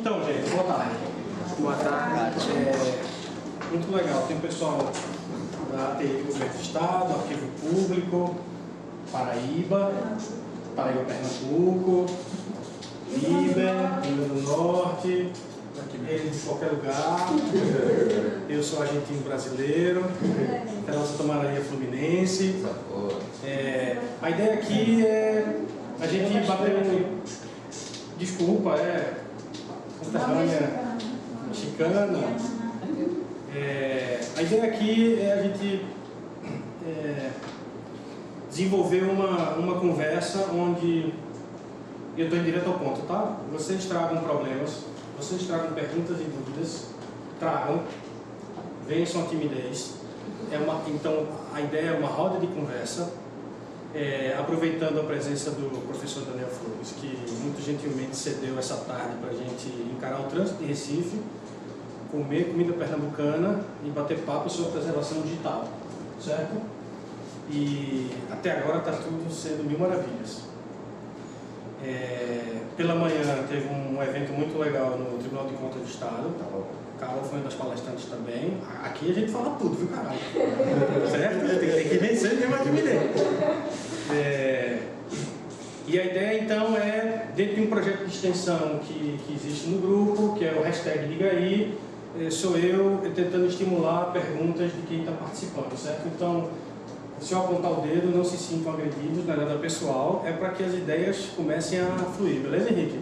Então, gente, boa tarde. Boa tarde. Muito legal. Tem pessoal da ATI do Governo do Estado, Arquivo Público, Paraíba, Pernambuco, Liber, Rio Grande do Norte, ele de qualquer lugar. Eu sou argentino brasileiro, Fernando Santa Maria Fluminense. A ideia aqui é a gente bater desculpa, conterrânea mexicana. A ideia aqui é a gente desenvolver uma conversa onde eu estou indo direto ao ponto, tá? Vocês tragam problemas, vocês tragam perguntas e dúvidas, tragam, vençam a timidez. Então, a ideia é uma roda de conversa, aproveitando a presença do professor Daniel Flores, que muito gentilmente cedeu essa tarde para a gente encarar o trânsito de Recife, comer comida pernambucana e bater papo sobre preservação digital, certo? E até agora está tudo sendo mil maravilhas. Pela manhã teve um evento muito legal no Tribunal de Contas do Estado. Carol foi uma das palestrantes também. Aqui a gente fala tudo, viu, caralho? Certo? Tem que vencer mesmo a timidez. E a ideia então é, dentro de um projeto de extensão que existe no grupo, que é o hashtag Diga Aí, sou eu tentando estimular perguntas de quem está participando, certo? Então, se eu apontar o dedo, não se sintam agredidos, não é nada pessoal, é para que as ideias comecem a fluir, beleza, Henrique?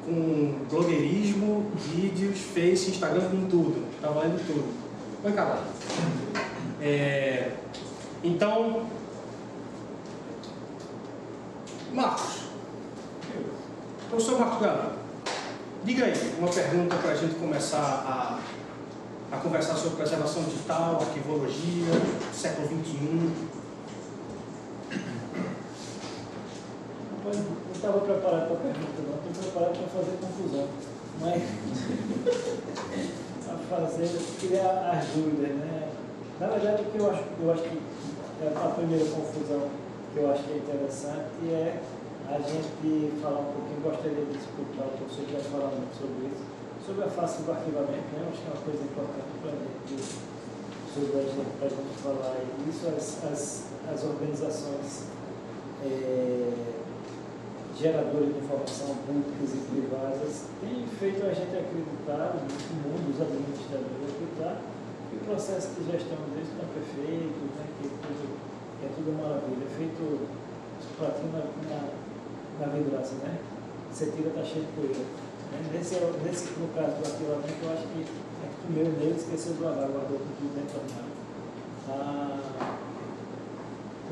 Com blogueirismo, vídeos, Face, Instagram, com tudo, tá valendo tudo. Vem cá, lá. Então, Marcos, professor Marcos Galo, diga aí uma pergunta para a gente começar a conversar sobre preservação digital, arquivologia, século XXI. Eu não estava preparado para a pergunta, não. Estou preparado para fazer confusão. Mas criar as dúvidas, né? Na verdade, o que eu acho que a primeira confusão que eu acho que é interessante é a gente falar um pouquinho, gostaria de escutar o professor que vai falar muito sobre isso, sobre a face do arquivamento, né? Eu acho que é uma coisa importante para a gente falar isso. As organizações geradoras de informação públicas e privadas têm feito a gente acreditar, o mundo, os administradores acreditar, que o processo de gestão deles está perfeito, né? que é tudo maravilha, é feito os pratinhos na vidraça, né? Você tira, está cheio de poeira. No caso do arquivamento, eu acho que o meu nele esqueceu de lavar, guardou tudo dentro do armário.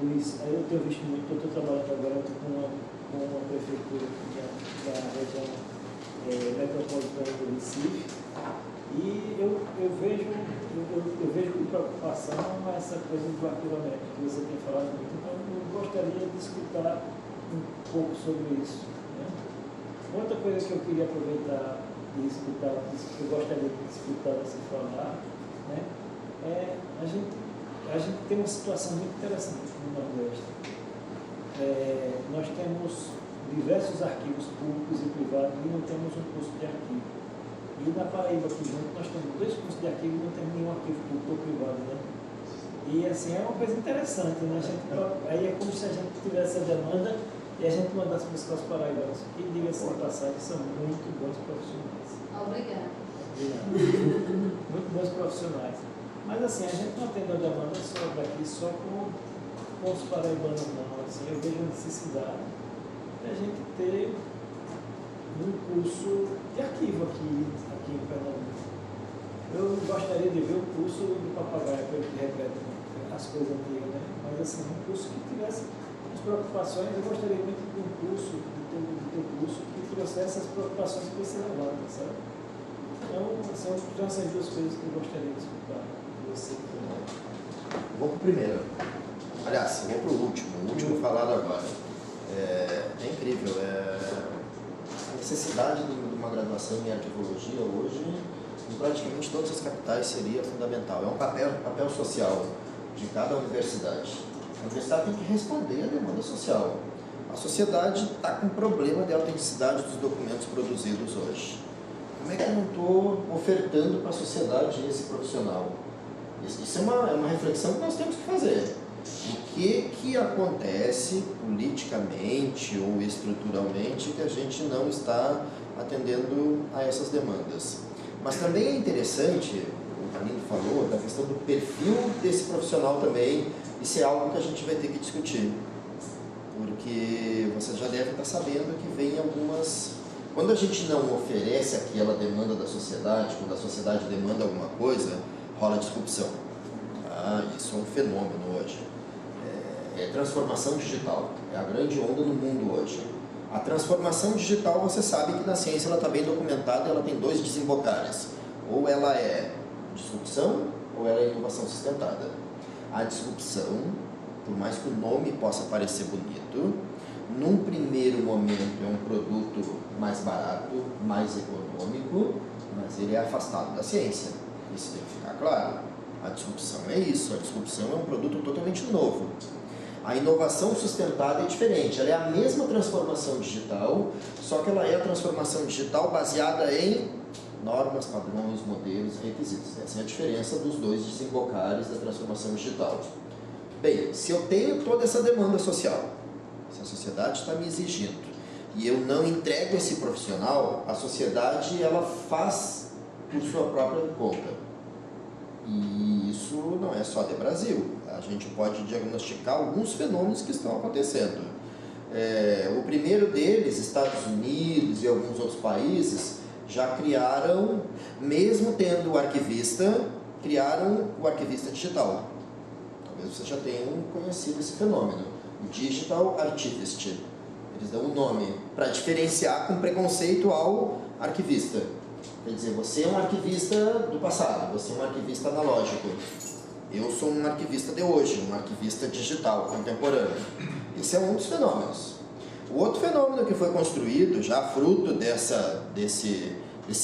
Eu tenho visto muito, eu estou trabalhando agora com uma prefeitura da região metropolitana do Recife, e eu vejo com preocupação essa coisa do arquivamento, que você tem falado muito, então eu gostaria de escutar um pouco sobre isso. Outra coisa que eu queria aproveitar e escutar, que eu gostaria de escutar você falar, né, a gente tem uma situação muito interessante no Nordeste. Nós temos diversos arquivos públicos e privados e não temos um curso de arquivo. E na Paraíba, aqui junto, nós temos 2 cursos de arquivo e não temos nenhum arquivo público ou privado, né? E assim, é uma coisa interessante, né? Aí é como se a gente tivesse a demanda e a gente mandasse buscar os paraibanos. E diga-se de passagem, são muito bons profissionais. Obrigada. Muito bons profissionais. Mas assim, a gente não tem a demanda só daqui, só com os paraibanos, não. Assim, eu vejo a necessidade de a gente ter um curso de arquivo aqui em Pernambuco. Eu gostaria de ver o curso do papagaio, que repete as coisas antigas, né? Mas assim, um curso que tivesse as preocupações, eu gostaria muito de um curso, de ter um curso que trouxesse as preocupações que você levanta, sabe? Então, são essas 2 coisas que eu gostaria de escutar de você. Vou para o primeiro. Aliás, vou para o último falado agora. É incrível. A necessidade de uma graduação em arquivologia hoje, em praticamente todas as capitais, seria fundamental. É um papel social de cada universidade. A universidade tem que responder à demanda social. A sociedade está com problema de autenticidade dos documentos produzidos hoje. como é que eu não estou ofertando para a sociedade esse profissional? Isso é uma reflexão que nós temos que fazer. O que acontece politicamente ou estruturalmente que a gente não está atendendo a essas demandas? Mas também é interessante, o Arlindo falou, da questão do perfil desse profissional também. Isso é algo que a gente vai ter que discutir, porque você já deve estar sabendo que vem algumas... Quando a gente não oferece aquela demanda da sociedade, quando a sociedade demanda alguma coisa, rola disrupção. Isso é um fenômeno hoje. É transformação digital, é a grande onda no mundo hoje. A transformação digital, você sabe que na ciência ela está bem documentada, ela tem 2 desembocares. Ou ela é disrupção, ou ela é inovação sustentada. A disrupção, por mais que o nome possa parecer bonito, num primeiro momento é um produto mais barato, mais econômico, mas ele é afastado da ciência. Isso tem que ficar claro. A disrupção é isso, a disrupção é um produto totalmente novo. A inovação sustentada é diferente, ela é a mesma transformação digital, só que ela é a transformação digital baseada em normas, padrões, modelos e requisitos. Essa é a diferença dos 2 desembocares da transformação digital. Bem, se eu tenho toda essa demanda social, se a sociedade está me exigindo e eu não entrego esse profissional, a sociedade ela faz por sua própria conta. E isso não é só de Brasil. A gente pode diagnosticar alguns fenômenos que estão acontecendo. O primeiro deles, Estados Unidos e alguns outros países, já criaram, mesmo tendo o arquivista, criaram o arquivista digital. Talvez vocês já tenham conhecido esse fenômeno, o Digital Archivist. Eles dão um nome para diferenciar com preconceito ao arquivista. Quer dizer, você é um arquivista do passado, você é um arquivista analógico. Eu sou um arquivista de hoje, um arquivista digital, contemporâneo. Esse é um dos fenômenos. O outro fenômeno que foi construído, já fruto desse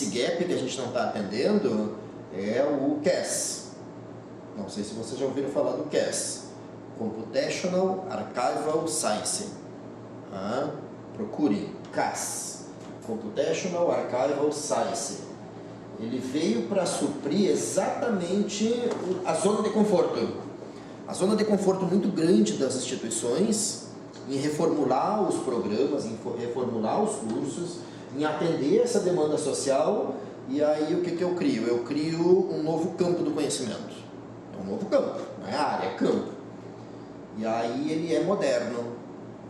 gap que a gente não está atendendo, é o CAS. Não sei se vocês já ouviram falar do CAS. Computational Archival Science. Procurem, CAS. Computational Archival Science. Ele veio para suprir exatamente a zona de conforto. A zona de conforto muito grande das instituições em reformular os programas, em reformular os cursos, em atender essa demanda social. E aí o que eu crio? Eu crio um novo campo do conhecimento. É um novo campo, não é área, é campo. E aí ele é moderno,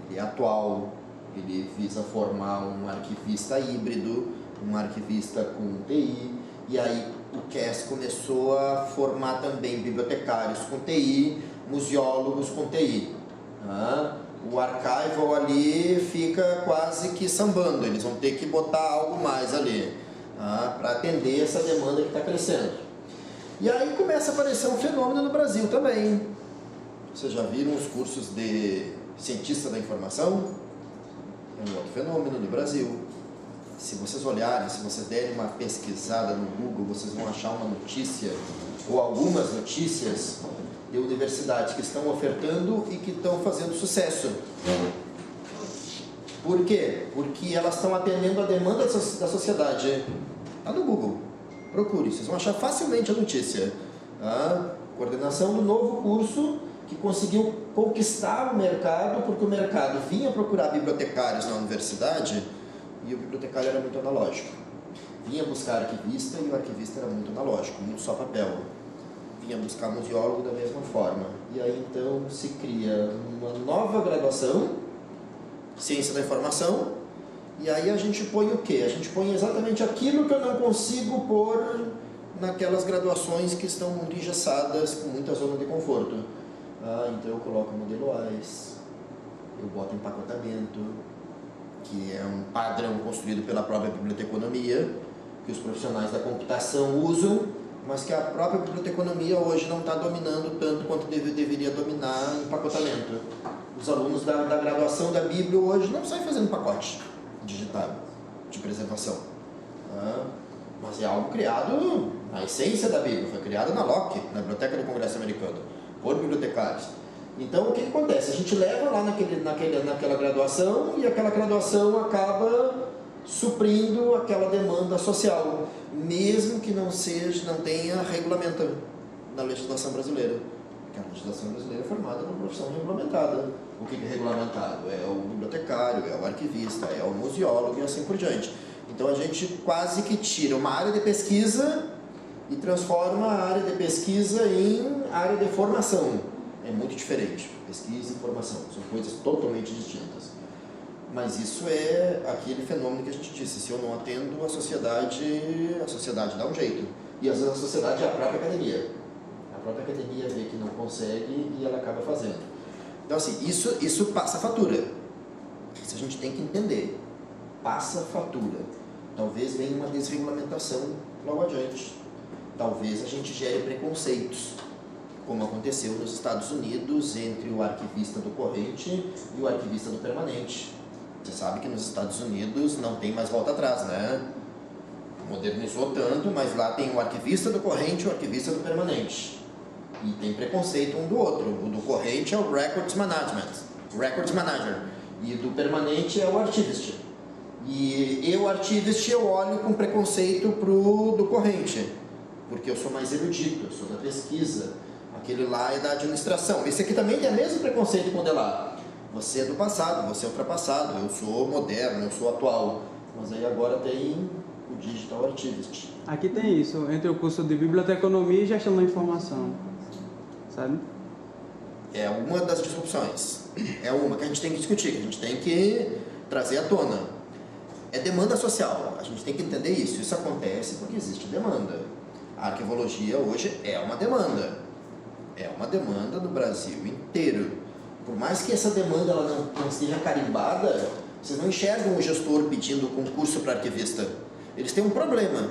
ele é atual, ele visa formar um arquivista híbrido, um arquivista com TI, e aí o CAS começou a formar também bibliotecários com TI, museólogos com TI. O archival ali fica quase que sambando, eles vão ter que botar algo mais ali, para atender essa demanda que está crescendo. E aí começa a aparecer um fenômeno no Brasil também. Vocês já viram os cursos de cientista da informação? É um outro fenômeno no Brasil. Se vocês olharem, se vocês derem uma pesquisada no Google, vocês vão achar uma notícia, ou algumas notícias, de universidades que estão ofertando e que estão fazendo sucesso. Por quê? Porque elas estão atendendo a demanda da sociedade. Está no Google. Procure, vocês vão achar facilmente a notícia. Coordenação do novo curso que conseguiu conquistar o mercado, porque o mercado vinha procurar bibliotecários na universidade e o bibliotecário era muito analógico. Vinha buscar arquivista e o arquivista era muito analógico, muito só papel. Vinha buscar museólogo da mesma forma. E aí então se cria uma nova graduação, ciência da informação, e aí a gente põe o quê? A gente põe exatamente aquilo que eu não consigo pôr naquelas graduações que estão muito engessadas, com muita zona de conforto. Então eu coloco modelo AIS, eu boto empacotamento, que é um padrão construído pela própria biblioteconomia, que os profissionais da computação usam, mas que a própria biblioteconomia hoje não está dominando tanto quanto deveria dominar empacotamento. Os alunos da graduação da Bíblia hoje não saem fazendo pacote digital de preservação. Mas é algo criado na essência da Bíblia, foi criado na Locke, na Biblioteca do Congresso Americano, por bibliotecários. Então, o que acontece? A gente leva lá naquela graduação e aquela graduação acaba suprindo aquela demanda social, mesmo que não tenha regulamento na legislação brasileira. Porque a legislação brasileira é formada por profissão regulamentada. O que é regulamentado? É o bibliotecário, é o arquivista, é o museólogo e assim por diante. Então a gente quase que tira uma área de pesquisa e transforma a área de pesquisa em área de formação. É muito diferente. Pesquisa e formação são coisas totalmente distintas. Mas isso é aquele fenômeno que a gente disse: se eu não atendo a sociedade dá um jeito. E às vezes a sociedade é a própria academia. A própria academia vê que não consegue e ela acaba fazendo. Então, assim, isso passa fatura. Isso a gente tem que entender. Passa fatura. Talvez venha uma desregulamentação logo adiante. Talvez a gente gere preconceitos, como aconteceu nos Estados Unidos entre o arquivista do corrente e o arquivista do permanente. Você sabe que nos Estados Unidos não tem mais volta atrás, né? Modernizou tanto, mas lá tem o arquivista do corrente e o arquivista do permanente. E tem preconceito um do outro. O do corrente é o Records Manager. E do permanente é o Archivist. E eu, Archivist, eu olho com preconceito pro do corrente, porque eu sou mais erudito, eu sou da pesquisa. Aquele lá é da administração. Esse aqui também tem o mesmo preconceito com o de lá. Você é do passado, você é ultrapassado, eu sou moderno, eu sou atual. Mas aí agora tem o Digital Archivist. Aqui tem isso, entre o curso de Biblioteconomia e Gestão da Informação, sabe? É uma das disrupções. É uma que a gente tem que discutir, que a gente tem que trazer à tona. É demanda social, a gente tem que entender isso. Isso acontece porque existe demanda. A arquivologia hoje é uma demanda. É uma demanda no Brasil inteiro. Por mais que essa demanda ela não esteja carimbada, vocês não enxergam o gestor pedindo concurso para arquivista. Eles têm um problema.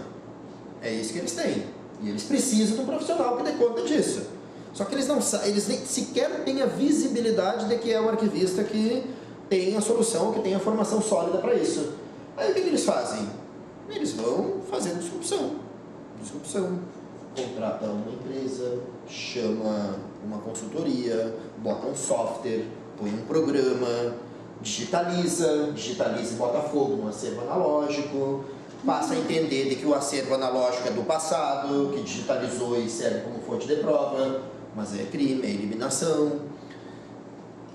É isso que eles têm. E eles precisam de um profissional que dê conta disso. Só que eles nem sequer têm a visibilidade de que é o arquivista que tem a solução, que tem a formação sólida para isso. Aí o que eles fazem? Eles vão fazendo disrupção. Contrata uma empresa, chama uma consultoria, bota um software, põe um programa, digitaliza e bota fogo no acervo analógico, passa a entender de que o acervo analógico é do passado, que digitalizou e serve como fonte de prova, mas é crime, é eliminação.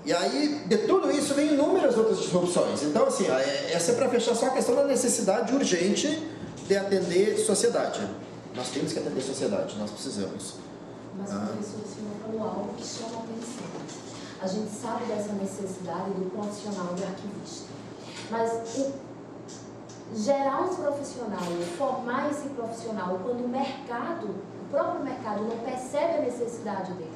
E aí, de tudo isso, vem inúmeras outras disrupções. Então, assim, essa é para fechar só a questão da necessidade urgente de atender sociedade. Nós temos que atender sociedade, nós precisamos. Mas o professor, o senhor falou algo que chama a atenção. A gente sabe dessa necessidade do profissional de arquivista. Mas gerar um profissional, formar esse profissional, quando o próprio mercado não percebe a necessidade dele.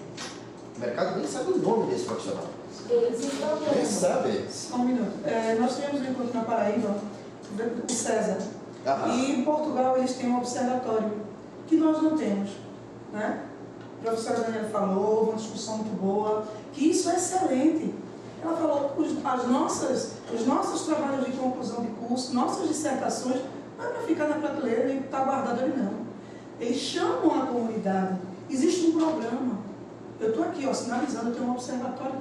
O mercado nem sabe o nome desse profissional. Eles estão Nem sabe. Só um minuto. Nós temos um encontro na Paraíba, o César. E em Portugal eles têm um observatório, que nós não temos, né? A professora Daniela falou, uma discussão muito boa, que isso é excelente. Ela falou, os nossos trabalhos de conclusão de curso, nossas dissertações, não é para ficar na prateleira e estar guardado ali, não. Eles chamam a comunidade, existe um programa. Eu estou aqui, ó, sinalizando, eu tenho um observatório,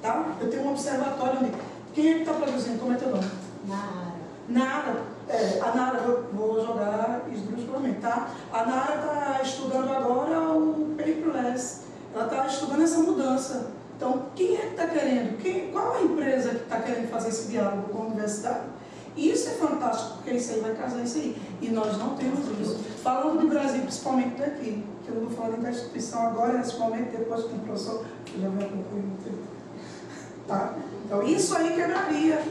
tá? Eu tenho um observatório onde... Quem é que está produzindo? Como é teu nome? Nara. A Nara, vou jogar esdrúxulamente, tá? A Nara está estudando agora o paperless. Ela está estudando essa mudança. Então, quem é que está querendo? Qual a empresa que está querendo fazer esse diálogo com a universidade? E isso é fantástico, porque isso aí vai casar isso aí. E nós não temos isso. Falando do Brasil, principalmente daqui, que eu não vou falar da instituição agora, nesse momento, depois com o professor, que já vai concluir muito tempo. Tá? Então, isso aí quebraria.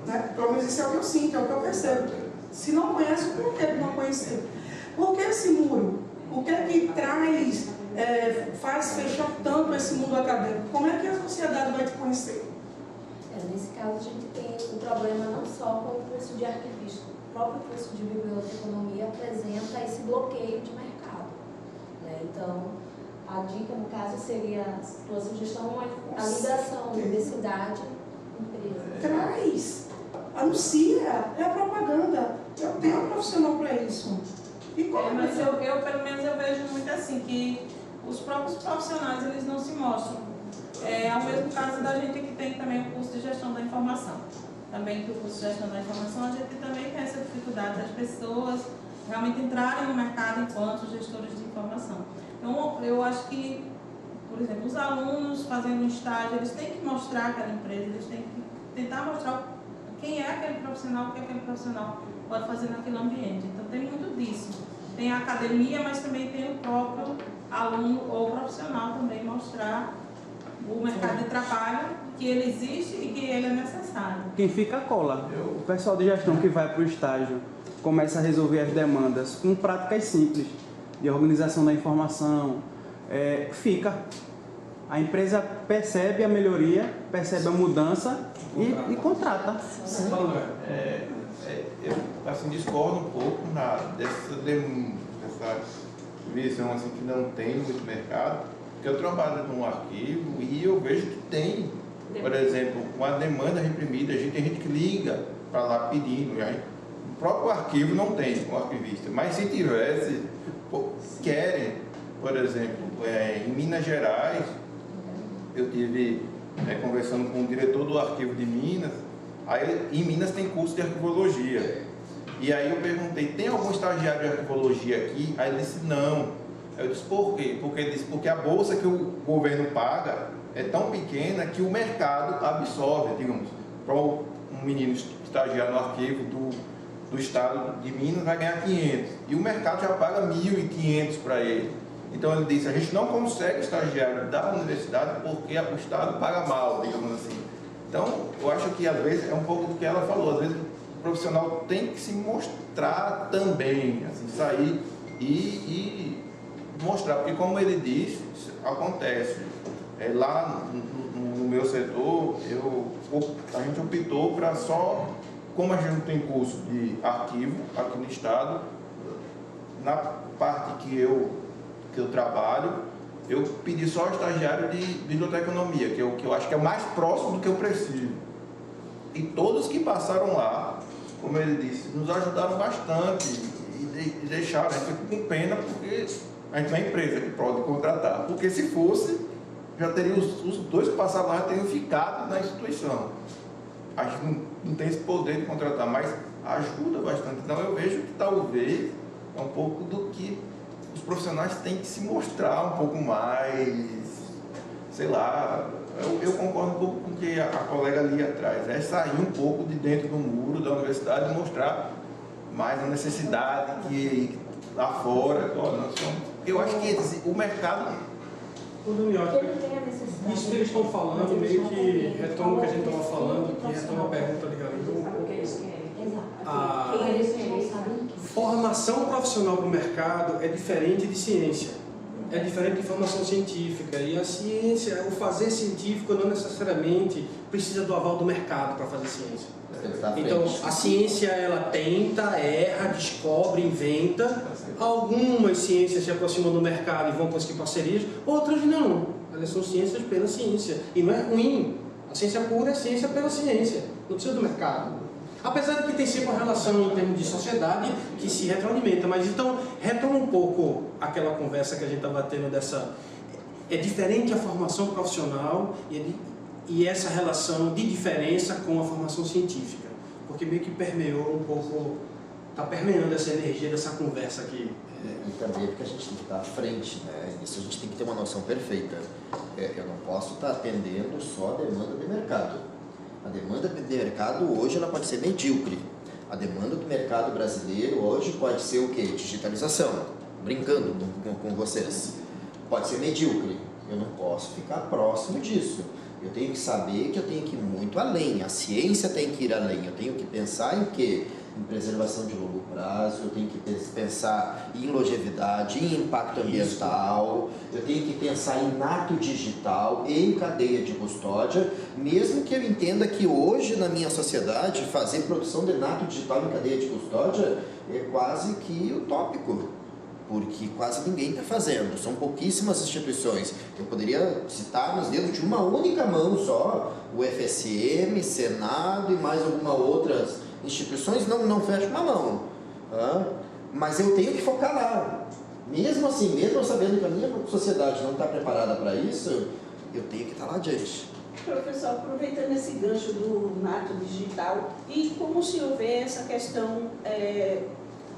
Né? Pelo menos isso é o que eu sinto, é o que eu percebo. Se não conhece, por que não conhecer? Por que esse muro? O que é que traz, faz fechar tanto esse mundo acadêmico? Como é que a sociedade vai te conhecer? Nesse caso, a gente tem o problema não só com o curso de arquivista. O próprio curso de biblioteconomia apresenta esse bloqueio de mercado. Né? Então, a dica, no caso, seria a sua sugestão, a ligação universidade-empresa. Traz! Anuncia, é a propaganda. Eu tenho um profissional para isso. Mas eu, pelo menos, eu vejo muito assim, que os próprios profissionais, eles não se mostram. É o mesmo caso da gente que tem também o curso de gestão da informação. também para o curso de gestão da informação, a gente também tem essa dificuldade das pessoas realmente entrarem no mercado enquanto gestores de informação. Então, eu acho que, por exemplo, os alunos fazendo um estágio, eles têm que mostrar aquela empresa, eles têm que tentar mostrar quem é aquele profissional, o que aquele profissional pode fazer naquele ambiente. Então, tem muito disso. Tem a academia, mas também tem o próprio aluno ou profissional também mostrar o mercado de trabalho, que ele existe e que ele é necessário. Quem fica cola. O pessoal de gestão que vai para o estágio começa a resolver as demandas com práticas simples de organização da informação, fica. A empresa percebe a melhoria, percebe a mudança e contrata. Eu assim, discordo um pouco dessa visão assim, que não tem muito mercado, porque eu trabalho num arquivo e eu vejo que tem, por exemplo, uma demanda reprimida, tem gente que liga para lá pedindo, o próprio arquivo não tem um arquivista, mas se tivesse, querem, por exemplo, em Minas Gerais, eu tive conversando com o diretor do arquivo de Minas. Aí, em Minas tem curso de arquivologia. E aí eu perguntei, tem algum estagiário de arquivologia aqui? Aí ele disse, não. Aí eu disse, por quê? Porque ele disse, porque a bolsa que o governo paga é tão pequena que o mercado absorve, digamos. Para um menino estagiar no arquivo do estado de Minas vai ganhar 500. E o mercado já paga 1.500 para ele. Então ele disse, a gente não consegue estagiário da universidade porque o estado paga mal, digamos assim. Então, eu acho que às vezes é um pouco do que ela falou, às vezes o profissional tem que se mostrar também, assim, sair e mostrar, porque como ele disse, acontece. Lá no meu setor, a gente optou para só, como a gente não tem curso de arquivo aqui no estado, na parte que eu trabalho, eu pedi só o estagiário de biblioteconomia, que eu acho que é o mais próximo do que eu preciso. E todos que passaram lá, como ele disse, nos ajudaram bastante e deixaram, a gente ficou com pena porque a gente não é empresa que pode contratar. Porque se fosse, já teria os dois que passaram lá já teriam ficado na instituição. A gente não tem esse poder de contratar, mas ajuda bastante. Então eu vejo que talvez é um pouco do que os profissionais têm que se mostrar um pouco mais, sei lá, eu concordo um pouco com o que a colega ali atrás, sair um pouco de dentro do muro da universidade e mostrar mais a necessidade que lá fora, eu acho que o mercado... Isso que eles estão falando, meio que retoma o que a gente estava falando, que retoma a pergunta ali, formação profissional para o mercado é diferente de ciência, é diferente de formação científica, e a ciência, o fazer científico não necessariamente precisa do aval do mercado para fazer ciência. Então a ciência ela tenta, erra, descobre, inventa. Algumas ciências se aproximam do mercado e vão conseguir parcerias, outras não, elas são ciências pela ciência, e não é ruim. A ciência pura é ciência pela ciência, não precisa do mercado. Apesar de que tem sempre uma relação em termos de sociedade que se retroalimenta, mas então retoma um pouco aquela conversa que a gente estava tendo dessa... É diferente a formação profissional e essa relação de diferença com a formação científica, porque meio que permeou um pouco, está permeando essa energia dessa conversa aqui. E também porque a gente tem que estar à frente, né? Isso a gente tem que ter uma noção perfeita. Eu não posso estar atendendo só a demanda de mercado. A demanda de mercado hoje ela pode ser medíocre. A demanda do mercado brasileiro hoje pode ser o quê? Digitalização. Brincando com vocês. Pode ser medíocre. Eu não posso ficar próximo disso. Eu tenho que saber que eu tenho que ir muito além. A ciência tem que ir além. Eu tenho que pensar em quê? Em preservação de longo prazo, eu tenho que pensar em longevidade, em impacto ambiental, eu tenho que pensar em nato digital, em cadeia de custódia, mesmo que eu entenda que hoje na minha sociedade fazer produção de nato digital em cadeia de custódia é quase que utópico, porque quase ninguém está fazendo, são pouquíssimas instituições. Eu poderia citar nos dedos de uma única mão só, o FSM, Senado e mais algumas outras instituições, não fecha uma mão, mas eu tenho que focar lá. Mesmo assim, mesmo sabendo que a minha sociedade não está preparada para isso, eu tenho que estar lá adiante. Professor, aproveitando esse gancho do nato digital, e como o senhor vê essa questão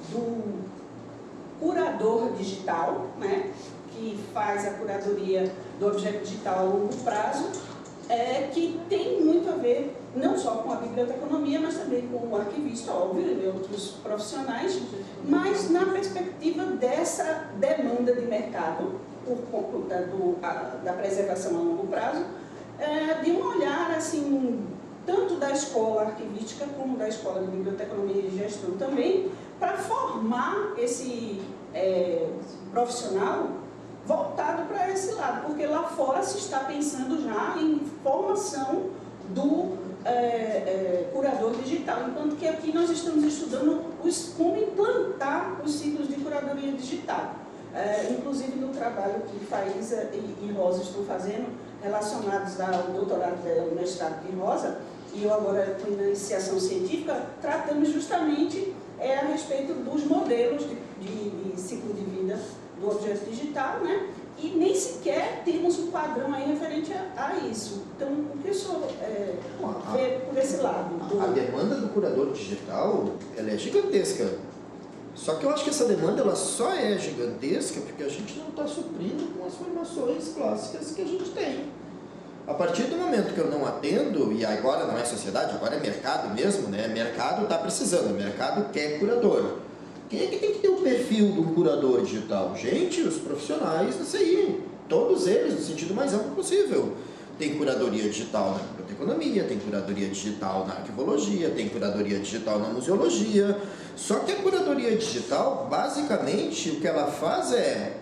do curador digital, né, que faz a curadoria do objeto digital a longo prazo, que tem muito a ver não só com a biblioteconomia, mas também com o arquivista, óbvio, e outros profissionais, mas na perspectiva dessa demanda de mercado, por conta da preservação a longo prazo, de um olhar assim, tanto da escola arquivística como da escola de biblioteconomia e gestão também, para formar esse profissional voltado para esse lado, porque lá fora se está pensando já em formação do curador digital, enquanto que aqui nós estamos estudando como implantar os ciclos de curadoria digital. Inclusive no trabalho que Faísa e Rosa estão fazendo, relacionados ao doutorado dela, no mestrado de Rosa, e eu agora fui na iniciação científica, tratamos justamente a respeito dos modelos de ciclo de vida do objeto digital, né? E nem sequer temos um padrão aí referente a isso. Então, o que o senhor vê por esse lado? A demanda do curador digital, ela é gigantesca. Só que eu acho que essa demanda ela só é gigantesca porque a gente não está suprindo com as formações clássicas que a gente tem. A partir do momento que eu não atendo, e agora não é sociedade, agora é mercado mesmo, né? Mercado está precisando, o mercado quer curador. Quem é que tem que ter o perfil do curador digital? Gente, os profissionais da CI, todos eles, no sentido mais amplo possível. Tem curadoria digital na biblioteconomia, tem curadoria digital na arquivologia, tem curadoria digital na museologia. Só que a curadoria digital, basicamente, o que ela faz é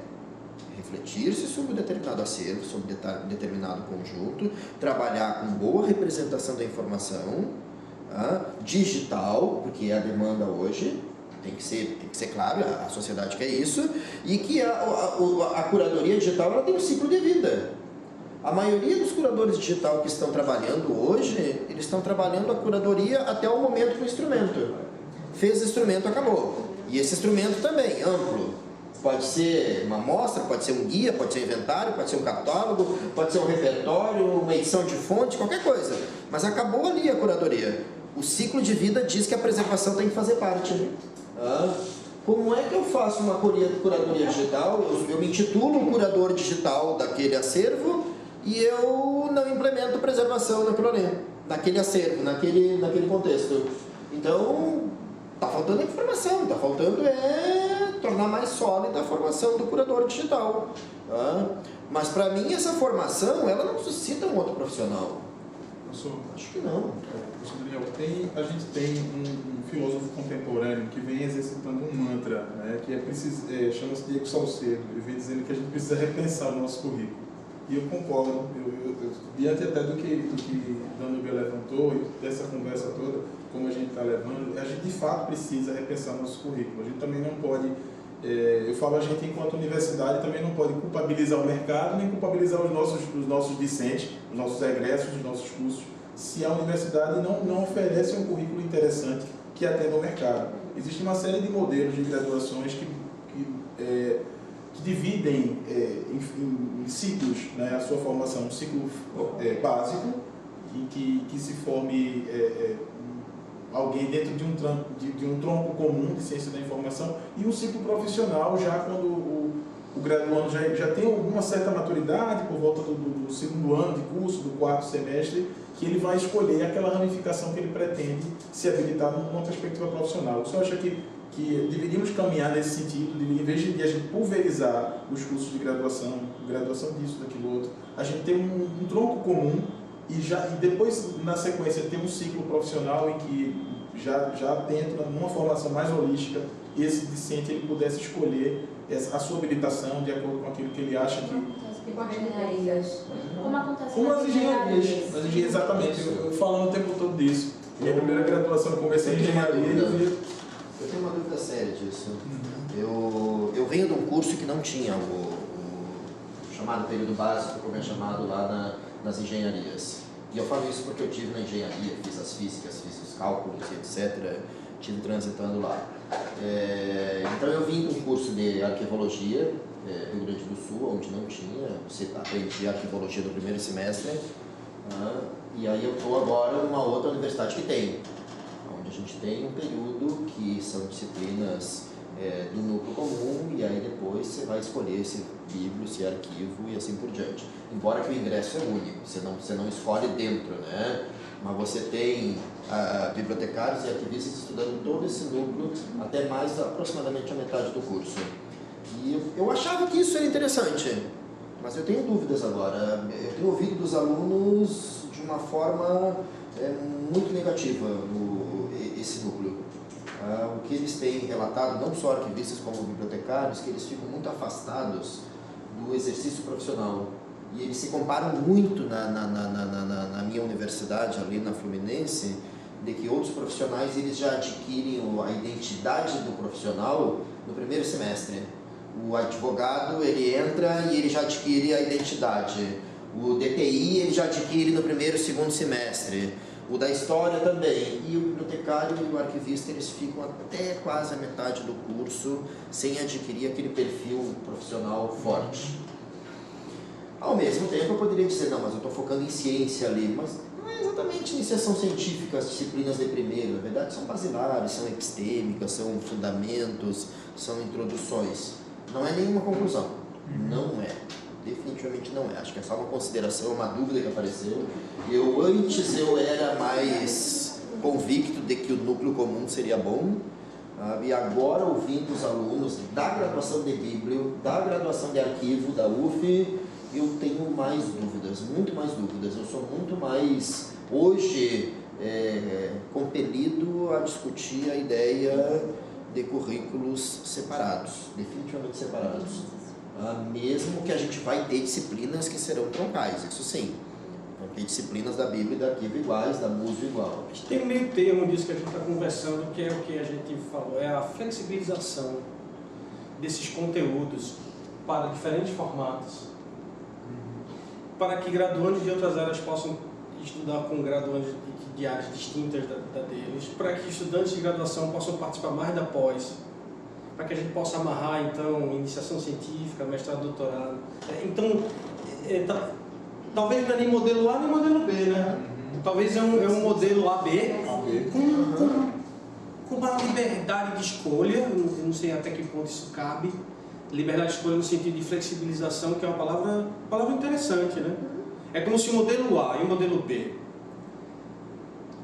refletir-se sobre um determinado acervo, sobre determinado conjunto, trabalhar com boa representação da informação, digital, porque é a demanda hoje, tem que ser claro, a sociedade quer isso, e que a curadoria digital ela tem um ciclo de vida. A maioria dos curadores digital que estão trabalhando hoje, eles estão trabalhando a curadoria até o momento do instrumento. Fez o instrumento, acabou. E esse instrumento também, amplo. Pode ser uma amostra, pode ser um guia, pode ser um inventário, pode ser um catálogo, pode ser um repertório, uma edição de fonte, qualquer coisa. Mas acabou ali a curadoria. O ciclo de vida diz que a preservação tem que fazer parte. Como é que eu faço uma curadoria digital? Eu me intitulo um curador digital daquele acervo e eu não implemento preservação naquele acervo, naquele contexto. Então, está faltando informação, está faltando tornar mais sólida a formação do curador digital. Mas para mim essa formação, ela não suscita um outro profissional. Acho que não. Professor Daniel, a gente tem um filósofo contemporâneo que vem exercitando um mantra, né, que chama-se Diego Salcedo. Ele vem dizendo que a gente precisa repensar o nosso currículo. E eu concordo, diante até do que Danúbia levantou, e dessa conversa toda, como a gente está levando, a gente de fato precisa repensar o nosso currículo. A gente também não pode, eu falo a gente enquanto universidade, também não pode culpabilizar o mercado, nem culpabilizar os nossos discentes, os nossos egressos, os nossos cursos, se a universidade não oferece um currículo interessante que atenda ao mercado. Existe uma série de modelos de graduações que dividem em ciclos, né, a sua formação, um ciclo básico, em que se forme alguém dentro de um tronco comum de ciência da informação, e um ciclo profissional já quando o graduando já tem alguma certa maturidade, por volta do segundo ano de curso, do quarto semestre, que ele vai escolher aquela ramificação que ele pretende se habilitar numa perspectiva profissional. O senhor acha que deveríamos caminhar nesse sentido, em vez de a gente pulverizar os cursos de graduação disso, daquilo outro, a gente tem um tronco comum e depois, na sequência, ter um ciclo profissional em que já dentro, numa formação mais holística, esse discente ele pudesse escolher a sua habilitação de acordo com aquilo que ele acha que... Como acontece com as engenharias. Exatamente, eu falando o tempo todo disso. Minha primeira graduação eu comecei em engenharia. Eu tenho uma dúvida séria disso. Eu venho de um curso que não tinha o chamado período básico, como é chamado lá nas engenharias. E eu falo isso porque eu tive na engenharia, fiz as físicas, fiz os cálculos, etc. Estive transitando lá. Então eu vim de um curso de arquivologia, Rio Grande do Sul, onde não tinha, você aprendia arquivologia no primeiro semestre, E aí eu estou agora numa outra universidade que tem, onde a gente tem um período que são disciplinas do núcleo comum, e aí depois você vai escolher se livro, se arquivo e assim por diante. Embora que o ingresso é único, você não escolhe dentro, né? Mas você tem bibliotecários e arquivistas estudando todo esse núcleo até mais aproximadamente a metade do curso. E eu achava que isso era interessante, mas eu tenho dúvidas agora. Eu tenho ouvido dos alunos de uma forma muito negativa esse núcleo. O que eles têm relatado, não só arquivistas como bibliotecários, que eles ficam muito afastados do exercício profissional. E eles se comparam muito na minha universidade, ali na Fluminense, de que outros profissionais eles já adquirem a identidade do profissional no primeiro semestre. O advogado, ele entra e ele já adquire a identidade. O DTI, ele já adquire no primeiro e segundo semestre. O da história também. E o bibliotecário e o arquivista, eles ficam até quase a metade do curso sem adquirir aquele perfil profissional forte. Ao mesmo tempo, eu poderia dizer, não, mas eu estou focando em ciência ali. Mas não é exatamente iniciação científica, as disciplinas de primeiro. Na verdade, são basilares, são epistêmicas, são fundamentos, são introduções. Não é nenhuma conclusão. Não é. Definitivamente não é. Acho que é só uma consideração, uma dúvida que apareceu. Antes eu era mais convicto de que o núcleo comum seria bom, e agora, ouvindo os alunos da graduação de Bíblio, da graduação de arquivo, da UF, eu tenho mais dúvidas, muito mais dúvidas. Eu sou muito mais, hoje, compelido a discutir a ideia de currículos separados, definitivamente separados. Mesmo que a gente vai ter disciplinas que serão troncais, isso sim. Vão ter disciplinas da Bíblia e da arquivo iguais, da música igual. Tem um meio termo disso que a gente está conversando, que é o que a gente falou, é a flexibilização desses conteúdos para diferentes formatos, para que graduandos de outras áreas possam estudar com graduandos de áreas distintas da deles, para que estudantes de graduação possam participar mais da pós, para que a gente possa amarrar, então, iniciação científica, mestrado, doutorado. Então, talvez não é nem modelo A nem modelo B, né? Talvez é um modelo AB com uma liberdade de escolha, eu não sei até que ponto isso cabe, liberdade de escolha no sentido de flexibilização, que é uma palavra interessante, né? É como se o modelo A e o modelo B,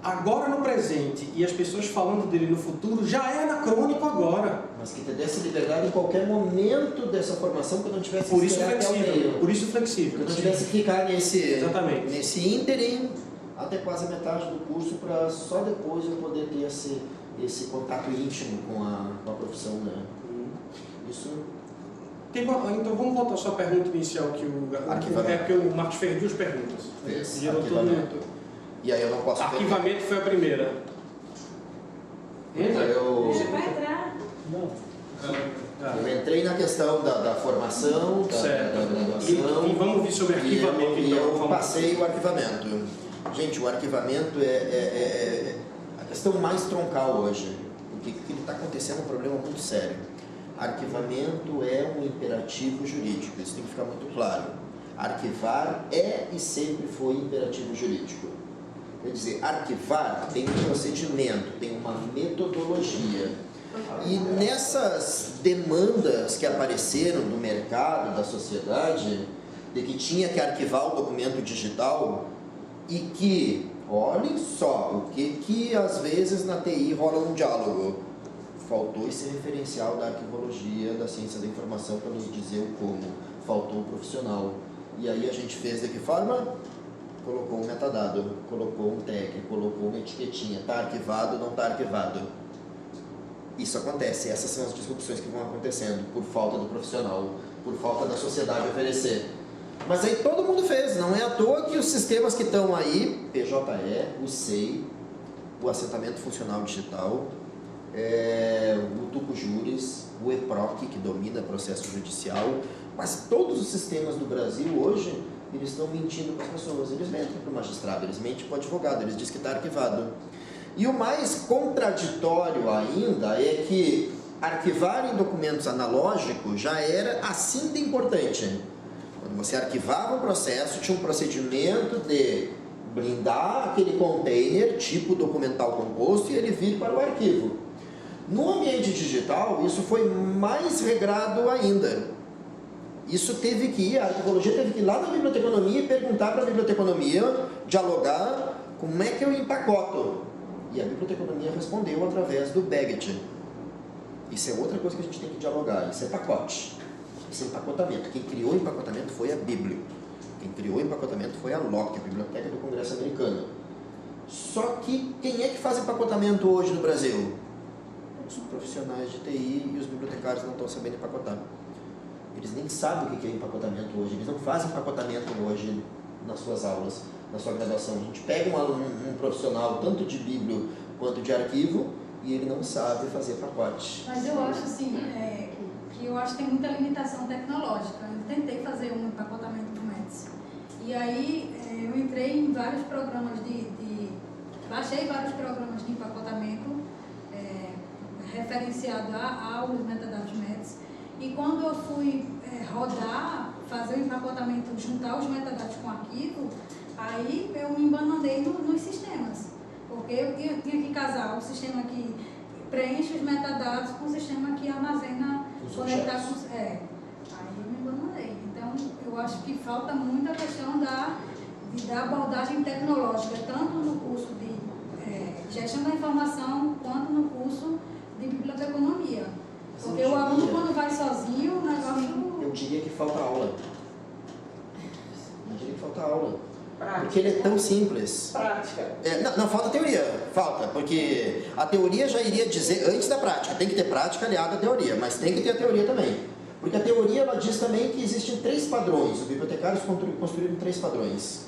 agora no presente, e as pessoas falando dele no futuro, já é anacrônico agora. Mas que te desse liberdade em qualquer momento dessa formação, que eu não tivesse que ficar até o meio. Por isso flexível. Que eu não tivesse que ficar nesse ínterim até quase a metade do curso, para só depois eu poder ter esse contato íntimo com a profissão, né? Isso... Então vamos voltar à sua pergunta inicial, que porque o Marcos fez duas perguntas. Arquivamento. E aí eu não posso... Arquivamento foi a primeira. Vai entrar. Eu entrei na questão da formação, da graduação. E vamos ver sobre arquivamento. E eu passei o arquivamento. Gente, o arquivamento é a questão mais troncal hoje. Porque o que está acontecendo é um problema muito sério. Arquivamento é um imperativo jurídico, isso tem que ficar muito claro. Arquivar é e sempre foi imperativo jurídico. Quer dizer, arquivar tem um procedimento, tem uma metodologia. E nessas demandas que apareceram no mercado, da sociedade, de que tinha que arquivar o documento digital, e que, olhem só, o que às vezes na TI rola um diálogo. Faltou esse referencial da arquivologia, da ciência da informação, para nos dizer o como. Faltou o profissional. E aí a gente fez de que forma? Colocou um metadado, colocou um tag, colocou uma etiquetinha. Está arquivado, não está arquivado. Isso acontece, essas são as disrupções que vão acontecendo por falta do profissional, por falta da sociedade oferecer. Mas aí todo mundo fez, não é à toa que os sistemas que estão aí, PJE, o SEI, o Assentamento Funcional Digital, o Tucujuris, o EPROC, que domina processo judicial, mas todos os sistemas do Brasil hoje, eles estão mentindo para as pessoas. Eles mentem para o magistrado, eles mentem para o advogado, eles dizem que está arquivado. E o mais contraditório ainda é que arquivar em documentos analógicos já era assim de importante. Quando você arquivava um processo, tinha um procedimento de blindar aquele container tipo documental composto e ele vir para o arquivo. No ambiente digital, isso foi mais regrado ainda. Isso teve que ir, a arquivologia teve que ir lá na biblioteconomia e perguntar para a biblioteconomia, dialogar, como é que eu empacoto? E a biblioteconomia respondeu através do Baggage. Isso é outra coisa que a gente tem que dialogar, isso é pacote, isso é empacotamento. Quem criou o empacotamento foi a Bíblia. Quem criou o empacotamento foi a Locke, a Biblioteca do Congresso Americano. Só que quem é que faz empacotamento hoje no Brasil? Os profissionais de TI e os bibliotecários não estão sabendo empacotar. Eles nem sabem o que é empacotamento hoje, eles não fazem empacotamento hoje nas suas aulas, na sua graduação. A gente pega um profissional tanto de Bíblia quanto de arquivo e ele não sabe fazer pacote. Mas eu acho assim, que eu acho que tem muita limitação tecnológica. Eu tentei fazer um empacotamento do METS. E aí eu entrei em vários programas baixei vários programas de empacotamento referenciado aos metadados METS. E quando eu fui rodar, fazer o empacotamento, juntar os metadados com o arquivo, aí eu me embananei nos sistemas. Porque eu tinha que casar o sistema que preenche os metadados com o sistema que armazena, conectar com... Aí eu me embananei. Então, eu acho que falta muito a questão da abordagem tecnológica, tanto no curso de gestão da informação, quanto no curso de biblioteconomia. Porque o aluno, quando vai sozinho, o negócio... Eu diria que falta aula. Porque ele é tão simples. Prática. Não, falta teoria. Falta, porque a teoria já iria dizer, antes da prática, tem que ter prática aliada à teoria, mas tem que ter a teoria também. Porque a teoria, ela diz também que existem 3 padrões. Os bibliotecários construíram 3 padrões.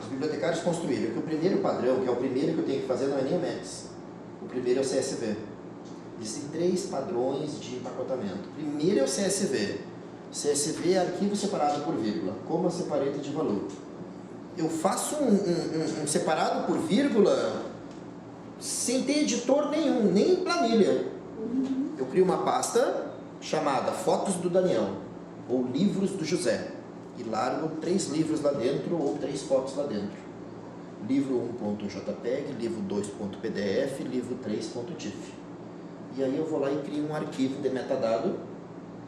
Os bibliotecários construíram que o primeiro padrão, que é o primeiro que eu tenho que fazer, não é nem o METS. O primeiro é o CSV. Existem 3 padrões de empacotamento. Primeiro é o CSV. CSV é arquivo separado por vírgula, coma separado de valor. Eu faço um separado por vírgula sem ter editor nenhum, nem planilha. Eu crio uma pasta chamada Fotos do Daniel, ou Livros do José, e largo 3 livros lá dentro, ou 3 fotos lá dentro. Livro 1.jpg, livro 2.pdf, livro 3.tif. E aí eu vou lá e crio um arquivo de metadado.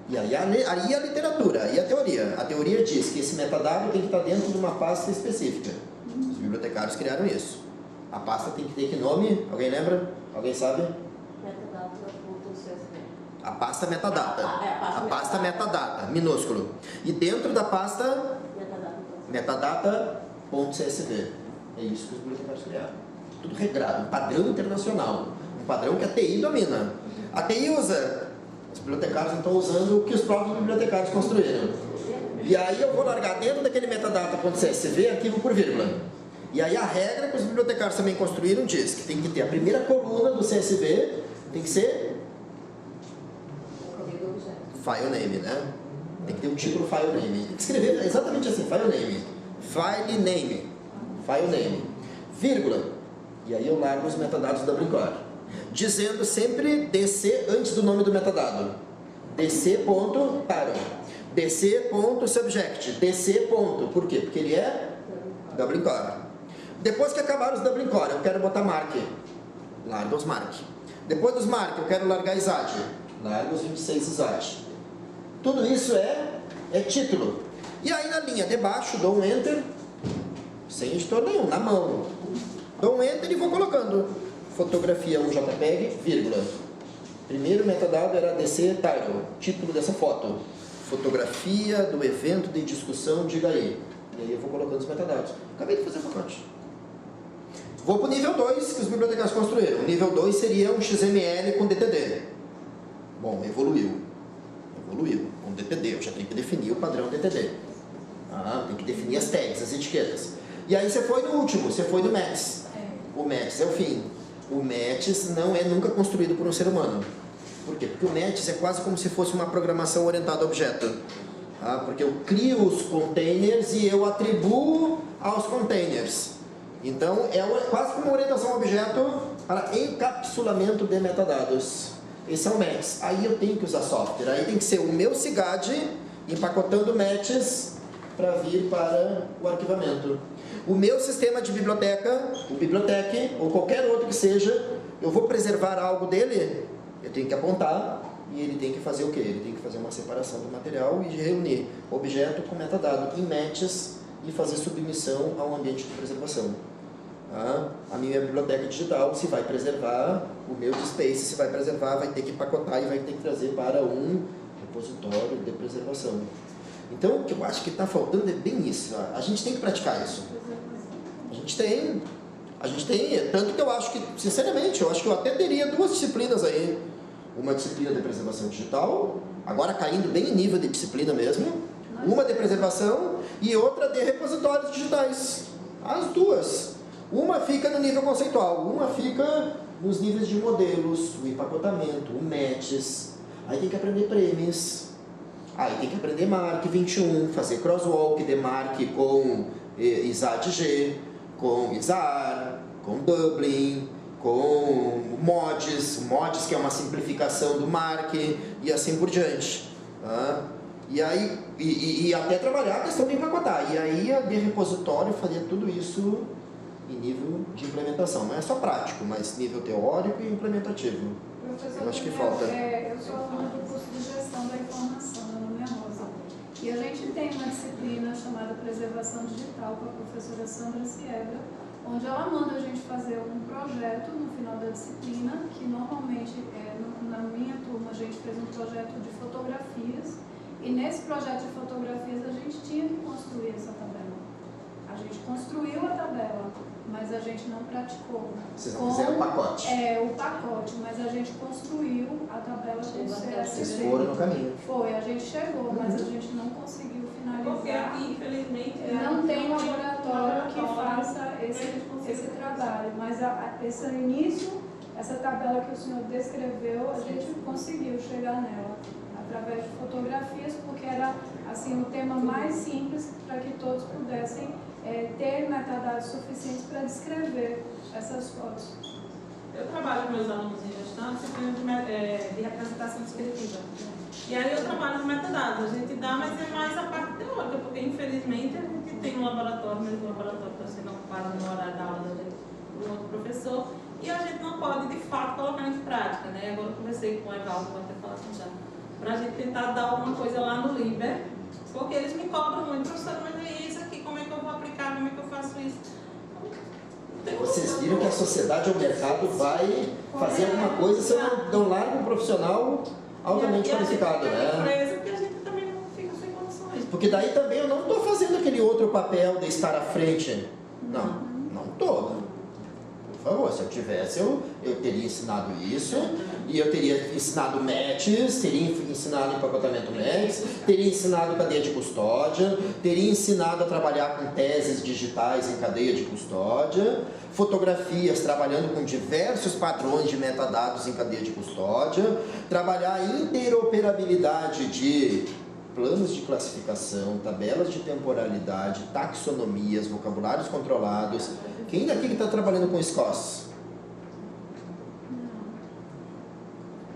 E aí a literatura, aí a teoria. A teoria diz que esse metadado tem que estar dentro de uma pasta específica. Os bibliotecários criaram isso. A pasta tem que ter que nome? Alguém lembra? Alguém sabe? A pasta metadata. A pasta metadata, minúsculo. E dentro da pasta metadata.csv. É isso que os bibliotecários criaram. Tudo regrado, um padrão internacional. Um padrão que a TI domina. A TI usa, os bibliotecários não estão usando o que os próprios bibliotecários construíram. E aí eu vou largar dentro daquele metadata.csv arquivo por vírgula. E aí a regra que os bibliotecários também construíram diz que tem que ter a primeira coluna do CSV, tem que ser file name, né? Tem que ter um título file name. Tem que escrever exatamente assim, file name. File name, vírgula. E aí eu largo os metadados da Brincore, dizendo sempre DC antes do nome do metadado. DC.title, DC.subject, DC. Por quê? Porque ele é da Brincore. Depois que acabaram os da Brincore, eu quero botar mark. Larga os mark. Depois dos mark, eu quero largar ISAD. Larga os 26 ISAD. Tudo isso é título. E aí na linha de baixo, dou um enter, sem editor nenhum, na mão. Dou um enter e vou colocando fotografia 1 JPEG, vírgula. Primeiro metadado era DC title, título dessa foto. Fotografia do evento de discussão, diga aí. E aí eu vou colocando os metadados. Acabei de fazer o pacote. Vou para o nível 2 que os bibliotecários construíram. O nível 2 seria um XML com DTD. Bom, evoluiu com DTD. Eu já tenho que definir o padrão DTD. Tem que definir as tags, as etiquetas. E aí você foi no último, você foi no METS. O METS é o fim. O METS não é nunca construído por um ser humano. Por quê? Porque o METS é quase como se fosse uma programação orientada a objeto. Porque eu crio os containers e eu atribuo aos containers. Então, é quase como uma orientação a objeto para encapsulamento de metadados. Esse é o METS. Aí eu tenho que usar software. Aí tem que ser o meu SIGAD empacotando METS para vir para o arquivamento. O meu sistema de biblioteca, o Bibliotec, ou qualquer outro que seja, eu vou preservar algo dele, eu tenho que apontar e ele tem que fazer o quê? Ele tem que fazer uma separação do material e reunir objeto com metadado em matches e fazer submissão ao ambiente de preservação. A minha biblioteca digital, se vai preservar, o meu Space, se vai preservar, vai ter que empacotar e vai ter que trazer para um repositório de preservação. Então, o que eu acho que está faltando é bem isso. A gente tem que praticar isso. A gente tem, tanto que eu acho que, sinceramente, eu acho que eu até teria 2 disciplinas aí. Uma disciplina de preservação digital, agora caindo bem em nível de disciplina mesmo, uma de preservação e outra de repositórios digitais. As 2. Uma fica no nível conceitual, uma fica nos níveis de modelos, o empacotamento, o matches. Aí tem que aprender premes. Aí tem que aprender Mark 21, fazer crosswalk de Mark com ISADG, com ISAR, com Dublin, com mods que é uma simplificação do Mark e assim por diante. E aí, e até trabalhar a questão de empacotar. E aí a de repositório faria tudo isso em nível de implementação. Não é só prático, mas nível teórico e implementativo. Professor, eu acho que falta. Eu sou aluna do curso de gestão da informação, meu nome é Rosa. E a gente tem uma disciplina chamada Preservação Digital com a professora Sandra Siebra, onde ela manda a gente fazer um projeto no final da disciplina, que normalmente, na minha turma, a gente fez um projeto de fotografias, e nesse projeto de fotografias a gente tinha que construir essa tabela. A gente construiu a tabela, mas a gente não praticou. Vocês não fizeram o pacote? O pacote, mas a gente construiu a tabela com o CSV. Vocês foram no caminho. Foi, a gente chegou, mas a gente não conseguiu finalizar. Porque aqui, infelizmente, não tem laboratório que faça esse trabalho, mas esse início, essa tabela que o senhor descreveu, a gente conseguiu chegar nela através de fotografias, porque era assim, o tema mais simples para que todos pudessem ter metadados suficientes para descrever essas fotos. Eu trabalho com meus alunos em gestão, disciplina de representação descritiva. E aí eu trabalho com metadados, a gente dá, mas é mais a parte teórica, porque infelizmente a gente tem um laboratório, mas o laboratório está sendo ocupado no horário da aula do outro professor, e a gente não pode de fato colocar em prática, né? Agora eu conversei com o Evaldo, vou até falar com já, para a gente tentar dar alguma coisa lá no Liber, porque eles me cobram muito, professor, mas é isso aqui, como é que eu vou aplicar, como é que eu faço isso? Vocês viram que a sociedade ou o mercado vai fazer alguma coisa se eu não largo um profissional altamente qualificado, né? Porque a gente também não fica sem condições. Porque daí também eu não estou fazendo aquele outro papel de estar à frente. Não estou. Por favor, se eu tivesse, eu teria ensinado isso, e eu teria ensinado matches, teria ensinado empacotamento matches, teria ensinado cadeia de custódia, teria ensinado a trabalhar com teses digitais em cadeia de custódia, fotografias trabalhando com diversos padrões de metadados em cadeia de custódia, trabalhar a interoperabilidade de planos de classificação, tabelas de temporalidade, taxonomias, vocabulários controlados. Quem daqui que está trabalhando com SCOS?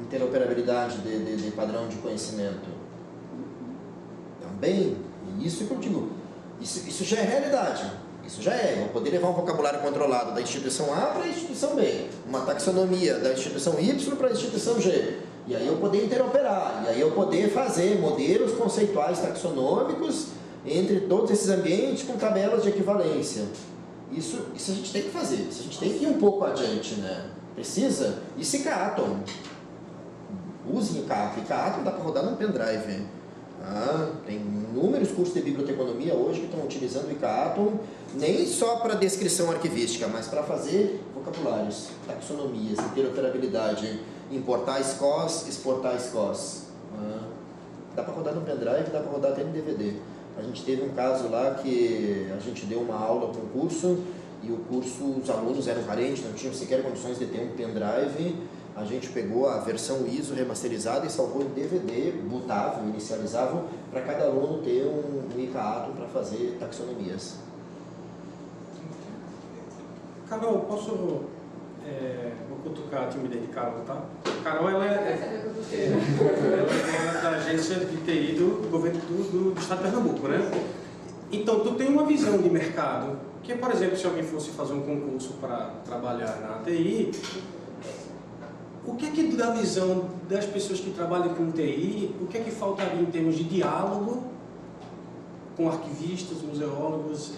Interoperabilidade de padrão de conhecimento. Também, isso que eu digo, isso já é realidade. Isso já é. Eu poder levar um vocabulário controlado da instituição A para a instituição B, uma taxonomia da instituição Y para a instituição G. E aí eu poder interoperar, e aí eu poder fazer modelos conceituais taxonômicos entre todos esses ambientes com tabelas de equivalência. Isso a gente tem que fazer, isso a gente tem que ir um pouco adiante, né? Precisa? E se Kaatom? Usem o Kaatom. E Kaatom dá para rodar no pendrive. Tem inúmeros cursos de biblioteconomia hoje que estão utilizando o Kaatom, nem só para descrição arquivística, mas para fazer vocabulários, taxonomias, interoperabilidade, importar SCOS, exportar SCOS. Dá para rodar no pendrive, dá para rodar até no DVD. A gente teve um caso lá que a gente deu uma aula para um curso e o curso, os alunos eram carentes, não tinham sequer condições de ter um pendrive. A gente pegou a versão ISO remasterizada e salvou em DVD, bootável, inicializável, para cada aluno ter um ICAATOM para fazer taxonomias. Carol, posso... vou cutucar a timidez de Carol, tá? Carol, ela é da agência de TI do governo do estado de Pernambuco, né? Então, tu tem uma visão de mercado, que, por exemplo, se alguém fosse fazer um concurso para trabalhar na TI, o que é que da visão das pessoas que trabalham com TI, o que é que faltaria em termos de diálogo com arquivistas, museólogos,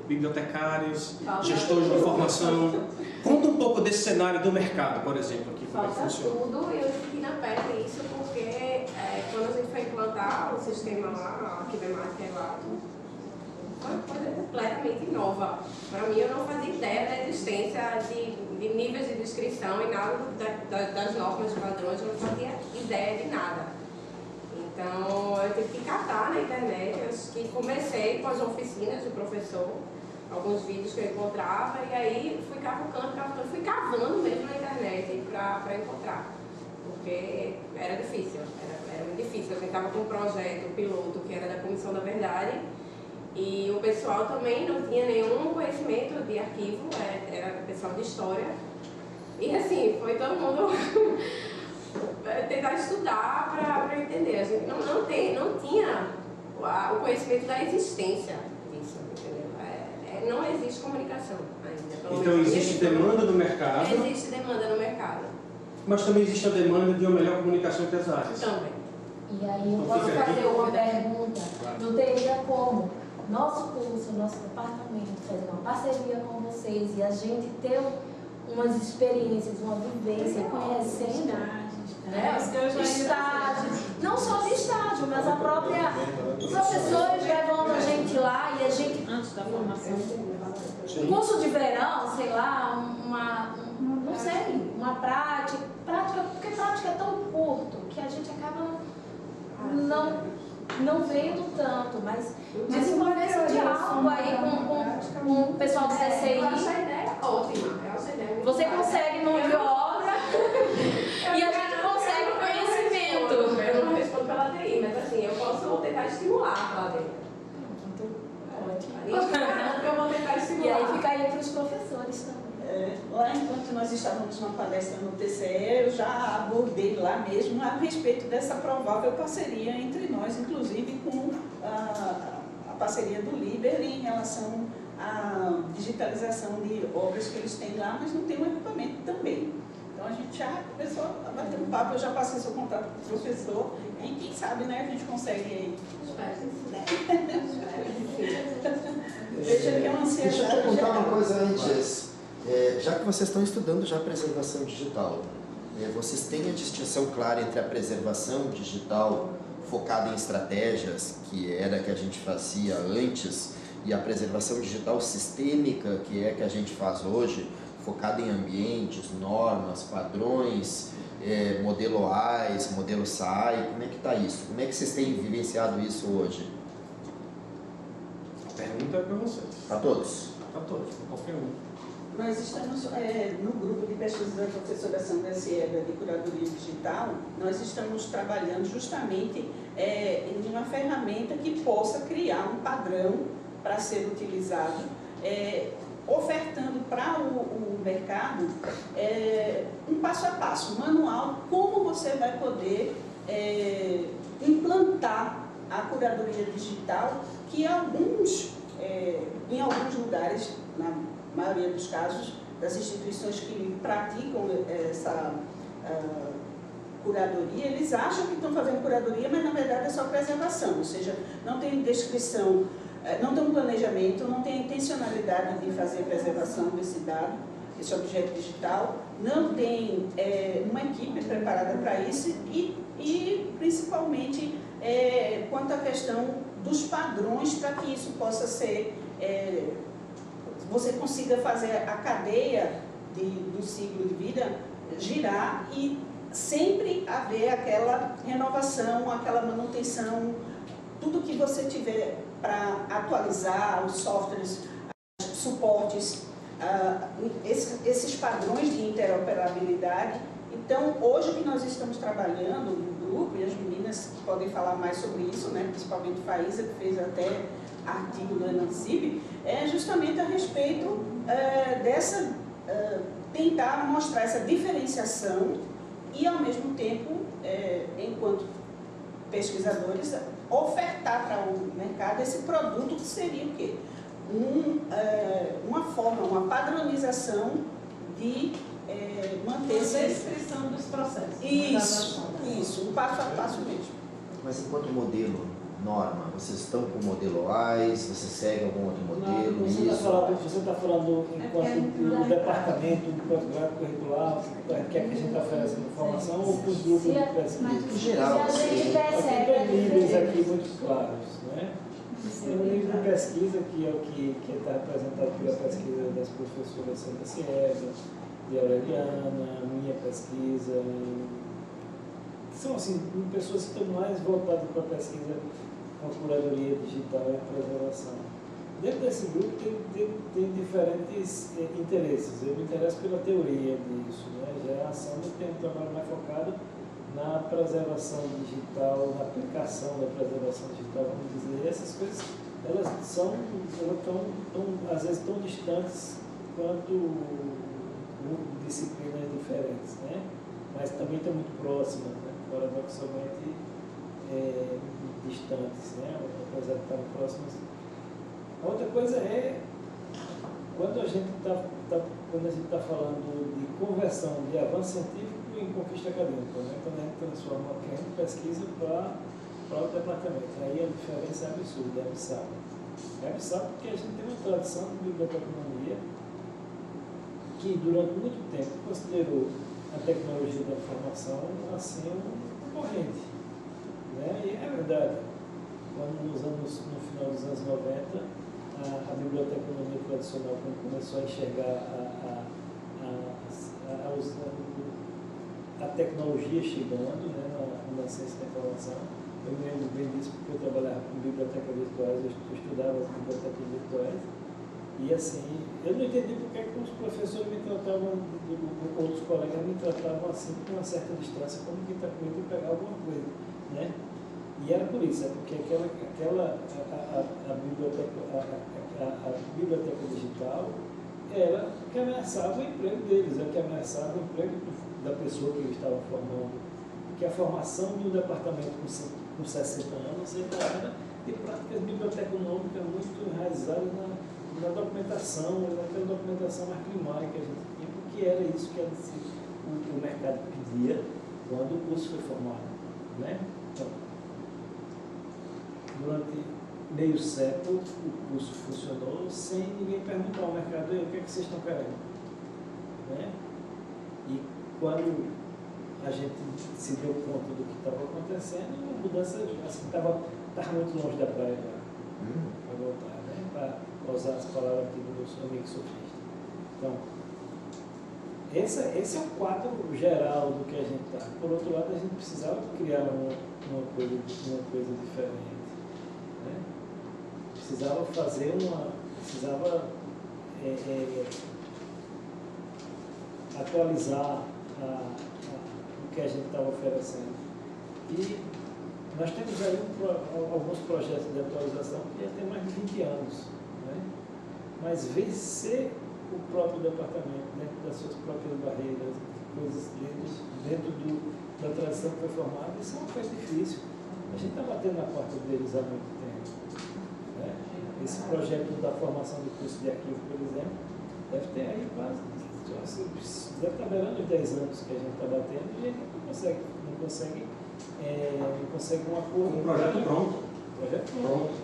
bibliotecários, gestores de informação? Conta um pouco desse cenário do mercado, por exemplo, aqui, como é que funciona. Tudo, e eu senti na pele isso porque quando a gente foi implantar o sistema lá, a Arquivemática e lá, foi uma coisa completamente nova. Para mim, eu não fazia ideia da existência de níveis de descrição e nada das normas, padrões, eu não fazia ideia de nada. Então, eu tive que catar na internet, eu comecei com as oficinas do professor, alguns vídeos que eu encontrava, e aí fui fui cavando mesmo na internet para encontrar, porque era difícil, era muito difícil. Eu estava com um projeto piloto que era da Comissão da Verdade, e o pessoal também não tinha nenhum conhecimento de arquivo, era pessoal de história, e assim, foi todo mundo tentar estudar para entender. A gente não tinha o conhecimento da existência disso, entendeu? Não existe comunicação ainda. Então existe demanda no mercado. Existe demanda no mercado. Mas também existe a demanda de uma melhor comunicação entre as áreas. Também. E aí eu posso fazer uma pergunta do TI como nosso curso, nosso departamento, fazer uma parceria com vocês e a gente ter umas experiências, uma vivência, conhecendo estágios, não só de estágio, mas a própria professores levando a gente lá e a gente antes da formação, curso de verão, sei lá, uma prática, porque prática é tão curto que a gente acaba não vendo tanto, mas desenvolver esse diálogo aí com o pessoal do CCI. Essa ideia é ótima, essa ideia. Você consegue mão de obra e a gente consegue conhecimento. Eu não respondo pela TI, mas assim, eu posso tentar estimular lá dentro. Ótimo. Eu vou tentar estimular. E aí fica aí para os professores também. Lá, enquanto nós estávamos numa palestra no TCE, eu já abordei lá mesmo a respeito dessa provável parceria entre nós, inclusive com a parceria do Liber em relação à digitalização de obras que eles têm lá, mas não tem um equipamento também. Então a gente já começou a bater um papo, eu já passei seu contato para o professor, e quem sabe, né, a gente consegue. Veja que é uma ansiedade. Deixa eu te contar uma coisa antes. Já que vocês estão estudando já a preservação digital, vocês têm a distinção clara entre a preservação digital focada em estratégias, que era que a gente fazia antes, e a preservação digital sistêmica, que é que a gente faz hoje, focada em ambientes, normas, padrões, modelo AIS, modelo SAI. Como é que está isso? Como é que vocês têm vivenciado isso hoje? A pergunta é para vocês. Para todos? Para todos, para qualquer um. Nós estamos no grupo de pesquisa da professora Sandra Sierra de Curadoria Digital, nós estamos trabalhando justamente em uma ferramenta que possa criar um padrão para ser utilizado, ofertando para o mercado um passo a passo, um manual, como você vai poder implantar a curadoria digital, que em alguns lugares, na maioria dos casos, das instituições que praticam essa curadoria, eles acham que estão fazendo curadoria, mas na verdade é só preservação, ou seja, não tem descrição, não tem um planejamento, não tem a intencionalidade de fazer a preservação desse dado, esse objeto digital, não tem uma equipe preparada para isso e principalmente quanto à questão dos padrões para que isso possa ser, você consiga fazer a cadeia do ciclo de vida girar e sempre haver aquela renovação, aquela manutenção, tudo que você tiver para atualizar, os softwares, os suportes, esses padrões de interoperabilidade. Então, hoje que nós estamos trabalhando no grupo, e as meninas podem falar mais sobre isso, né, principalmente Faísa, que fez até artigo do Enancib, é justamente a respeito dessa, tentar mostrar essa diferenciação e, ao mesmo tempo, enquanto pesquisadores ofertar para o mercado esse produto que seria o quê? Uma forma, uma padronização de manter a descrição dos processos. Isso, um passo a passo mesmo. Mas enquanto modelo, norma, vocês estão com o modelo AIS, vocês seguem algum outro modelo? Não, você está falando enquanto o departamento do programa curricular, que a gente está oferecendo informação, ou com os grupos de pesquisa? Em geral, tem dois níveis aqui muito claros, né? Tem um nível de pesquisa, que é o que está representado pela pesquisa das professoras Sandra Ciesa, de Aureliana, minha pesquisa, que são assim, pessoas que estão mais voltadas para a pesquisa com a curadoria digital e a preservação. Dentro desse grupo tem diferentes interesses. Eu me interesso pela teoria disso, né? Já a Sandra tem um trabalho mais focado na preservação digital, na aplicação da preservação digital, vamos dizer. Essas coisas, elas estão às vezes tão distantes quanto disciplinas diferentes, né? Mas também estão muito próximas, né? Paradoxalmente distantes, né? Apesar de estarem próximas. A outra coisa é quando a gente está falando de conversão de avanço científico em conquista acadêmica, né? Quando a gente transforma o que a gente pesquisa para o departamento, aí a diferença é absurda, é abissal. É abissal porque a gente tem uma tradição de biblioteconomia que durante muito tempo considerou a tecnologia da informação assim um concorrente, né? E é verdade, quando no final dos anos 90 a biblioteconomia tradicional, quando começou a enxergar a tecnologia chegando, né, na ciência da informação, eu me lembro bem disso porque eu trabalhava com bibliotecas virtuais, eu estudava as bibliotecas virtuais. E assim, eu não entendi porque que os professores me tratavam, outros colegas me tratavam assim com uma certa distância, como quem está com medo de pegar alguma coisa, né? E era por isso, é porque a biblioteca digital era o que ameaçava o emprego deles, era o que ameaçava o emprego da pessoa que eles estavam formando. Porque a formação de um departamento com 60 anos era de práticas biblioteconômicas muito enraizadas na documentação, naquela documentação mais primária que a gente tinha, porque era isso que o mercado pedia quando o curso foi formado, né? Então, durante meio século o curso funcionou sem ninguém perguntar ao mercado o que é que vocês estão querendo, né? E quando a gente se deu conta do que estava acontecendo, a mudança assim, estava muito longe da praia para voltar, né? Para usar as palavras aqui do meu amigo sofista. Então, esse é o quadro geral do que a gente está. Por outro lado, a gente precisava criar uma coisa diferente, né? Precisava atualizar o que a gente estava oferecendo. E nós temos aí alguns projetos de atualização que já tem mais de 20 anos, né? Mas vencer o próprio departamento dentro das suas próprias barreiras, coisas dentro da tradição que foi formada, isso é uma coisa difícil. A gente está batendo na porta deles há muito tempo, né? Esse projeto da formação do curso de arquivo, por exemplo, deve ter aí quase, deve estar beirando os 10 anos que a gente está batendo e a gente não consegue um acordo. Um projeto pronto.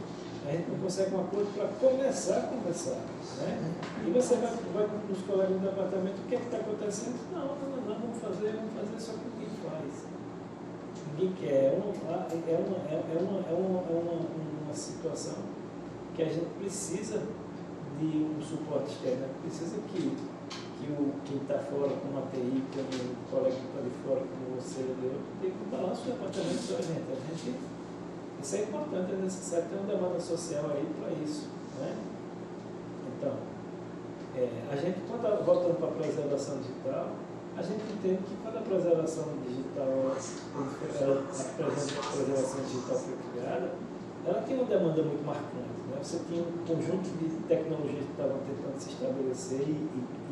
A gente não consegue um acordo para começar a conversar, né? E você vai com os colegas do departamento, o que é que está acontecendo? Não, vamos fazer, só que ninguém faz. Ninguém quer. É uma situação que a gente precisa de um suporte externo, precisa que quem está fora, como a TI, como o colega que está de fora, como você, tem que balançar o departamento da gente. Isso é importante, é necessário ter uma demanda social aí para isso, né? Então, a gente, voltando para a preservação digital, a gente entende que quando a preservação digital, a preservação digital foi criada, ela tinha uma demanda muito marcante, né? Você tinha um conjunto de tecnologias que estavam tentando se estabelecer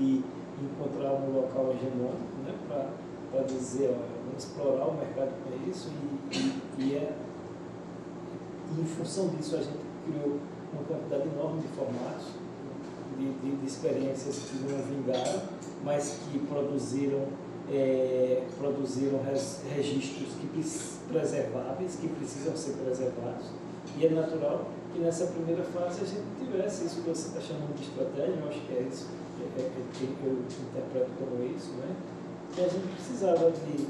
e encontrar um local hegemônico, né? Para dizer, olha, vamos explorar o mercado com isso e em função disso a gente criou uma quantidade enorme de formatos, de experiências que não vingaram, mas que produziram registros preserváveis, que precisam ser preservados. E é natural que nessa primeira fase a gente tivesse isso que você está chamando de estratégia, eu acho que é isso que eu interpreto como isso, né? Que a gente precisava de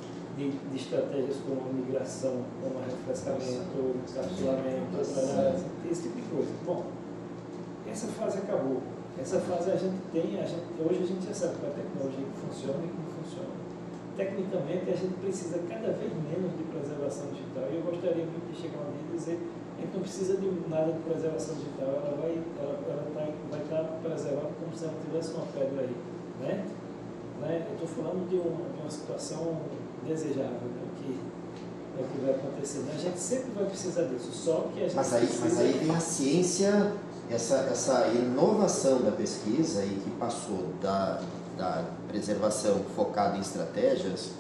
estratégias como a migração, como a refrescamento, encapsulamento, esse tipo de coisa. Bom, essa fase acabou. Essa fase a gente tem, hoje a gente já sabe qual é a tecnologia que funciona e que não funciona. Tecnicamente, a gente precisa cada vez menos de preservação digital. E eu gostaria muito de chegar um dia e dizer que a gente não precisa de nada de preservação digital. Ela vai estar preservada como se ela tivesse uma pedra aí. Né? Eu estou falando de uma situação desejável, né? que vai acontecer. A gente sempre vai precisar disso, só que a gente mas aí vem a ciência, essa inovação da pesquisa e que passou da preservação focada em estratégias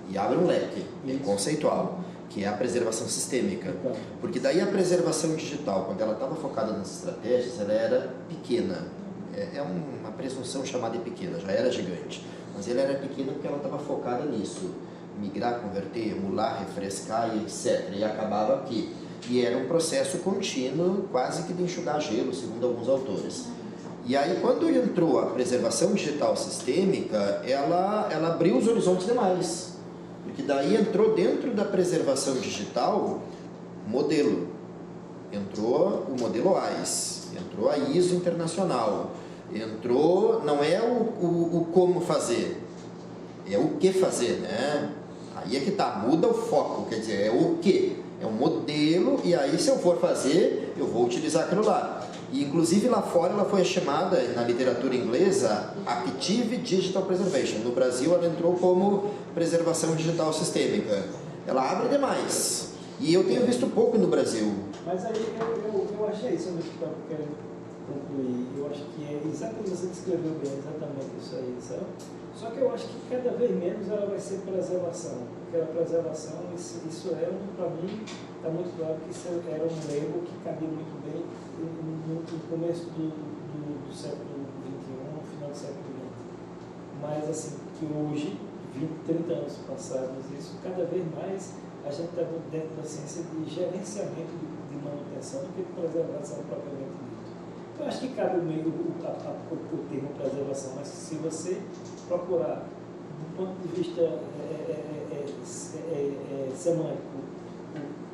e abre um leque conceitual, que é a preservação sistêmica. Porque daí a preservação digital, quando ela estava focada nas estratégias, ela era pequena. É uma presunção chamada de pequena, já era gigante. Mas ela era pequena porque ela estava focada nisso. Migrar, converter, emular, refrescar e etc. E acabava aqui. E era um processo contínuo, quase que de enxugar gelo, segundo alguns autores. E aí, quando entrou a preservação digital sistêmica, ela abriu os horizontes demais. Porque daí entrou dentro da preservação digital modelo. Entrou o modelo AIS, entrou a ISO internacional, entrou, não é o como fazer, é o que fazer, né? Aí é que tá, muda o foco, quer dizer, é o que, é um modelo, e aí se eu for fazer, eu vou utilizar aquilo lá. E inclusive lá fora ela foi chamada, na literatura inglesa, Active Digital Preservation. No Brasil ela entrou como preservação digital sistêmica. Ela abre demais. E eu tenho visto pouco no Brasil. Mas aí eu achei isso onde eu quero concluir. Eu acho que é exatamente, você descreveu bem exatamente isso aí, sabe? Só que eu acho que cada vez menos ela vai ser preservação. Porque a preservação, isso é, para mim, está muito claro que isso era um label que cabia muito bem no começo do século XXI, no final do século XX. Mas, assim, que hoje, 20, 30 anos passados, isso cada vez mais a gente está dentro da ciência de gerenciamento de manutenção do que de preservação propriamente dito. Eu acho que cabe o termo preservação, mas se você procurar, do ponto de vista semântico,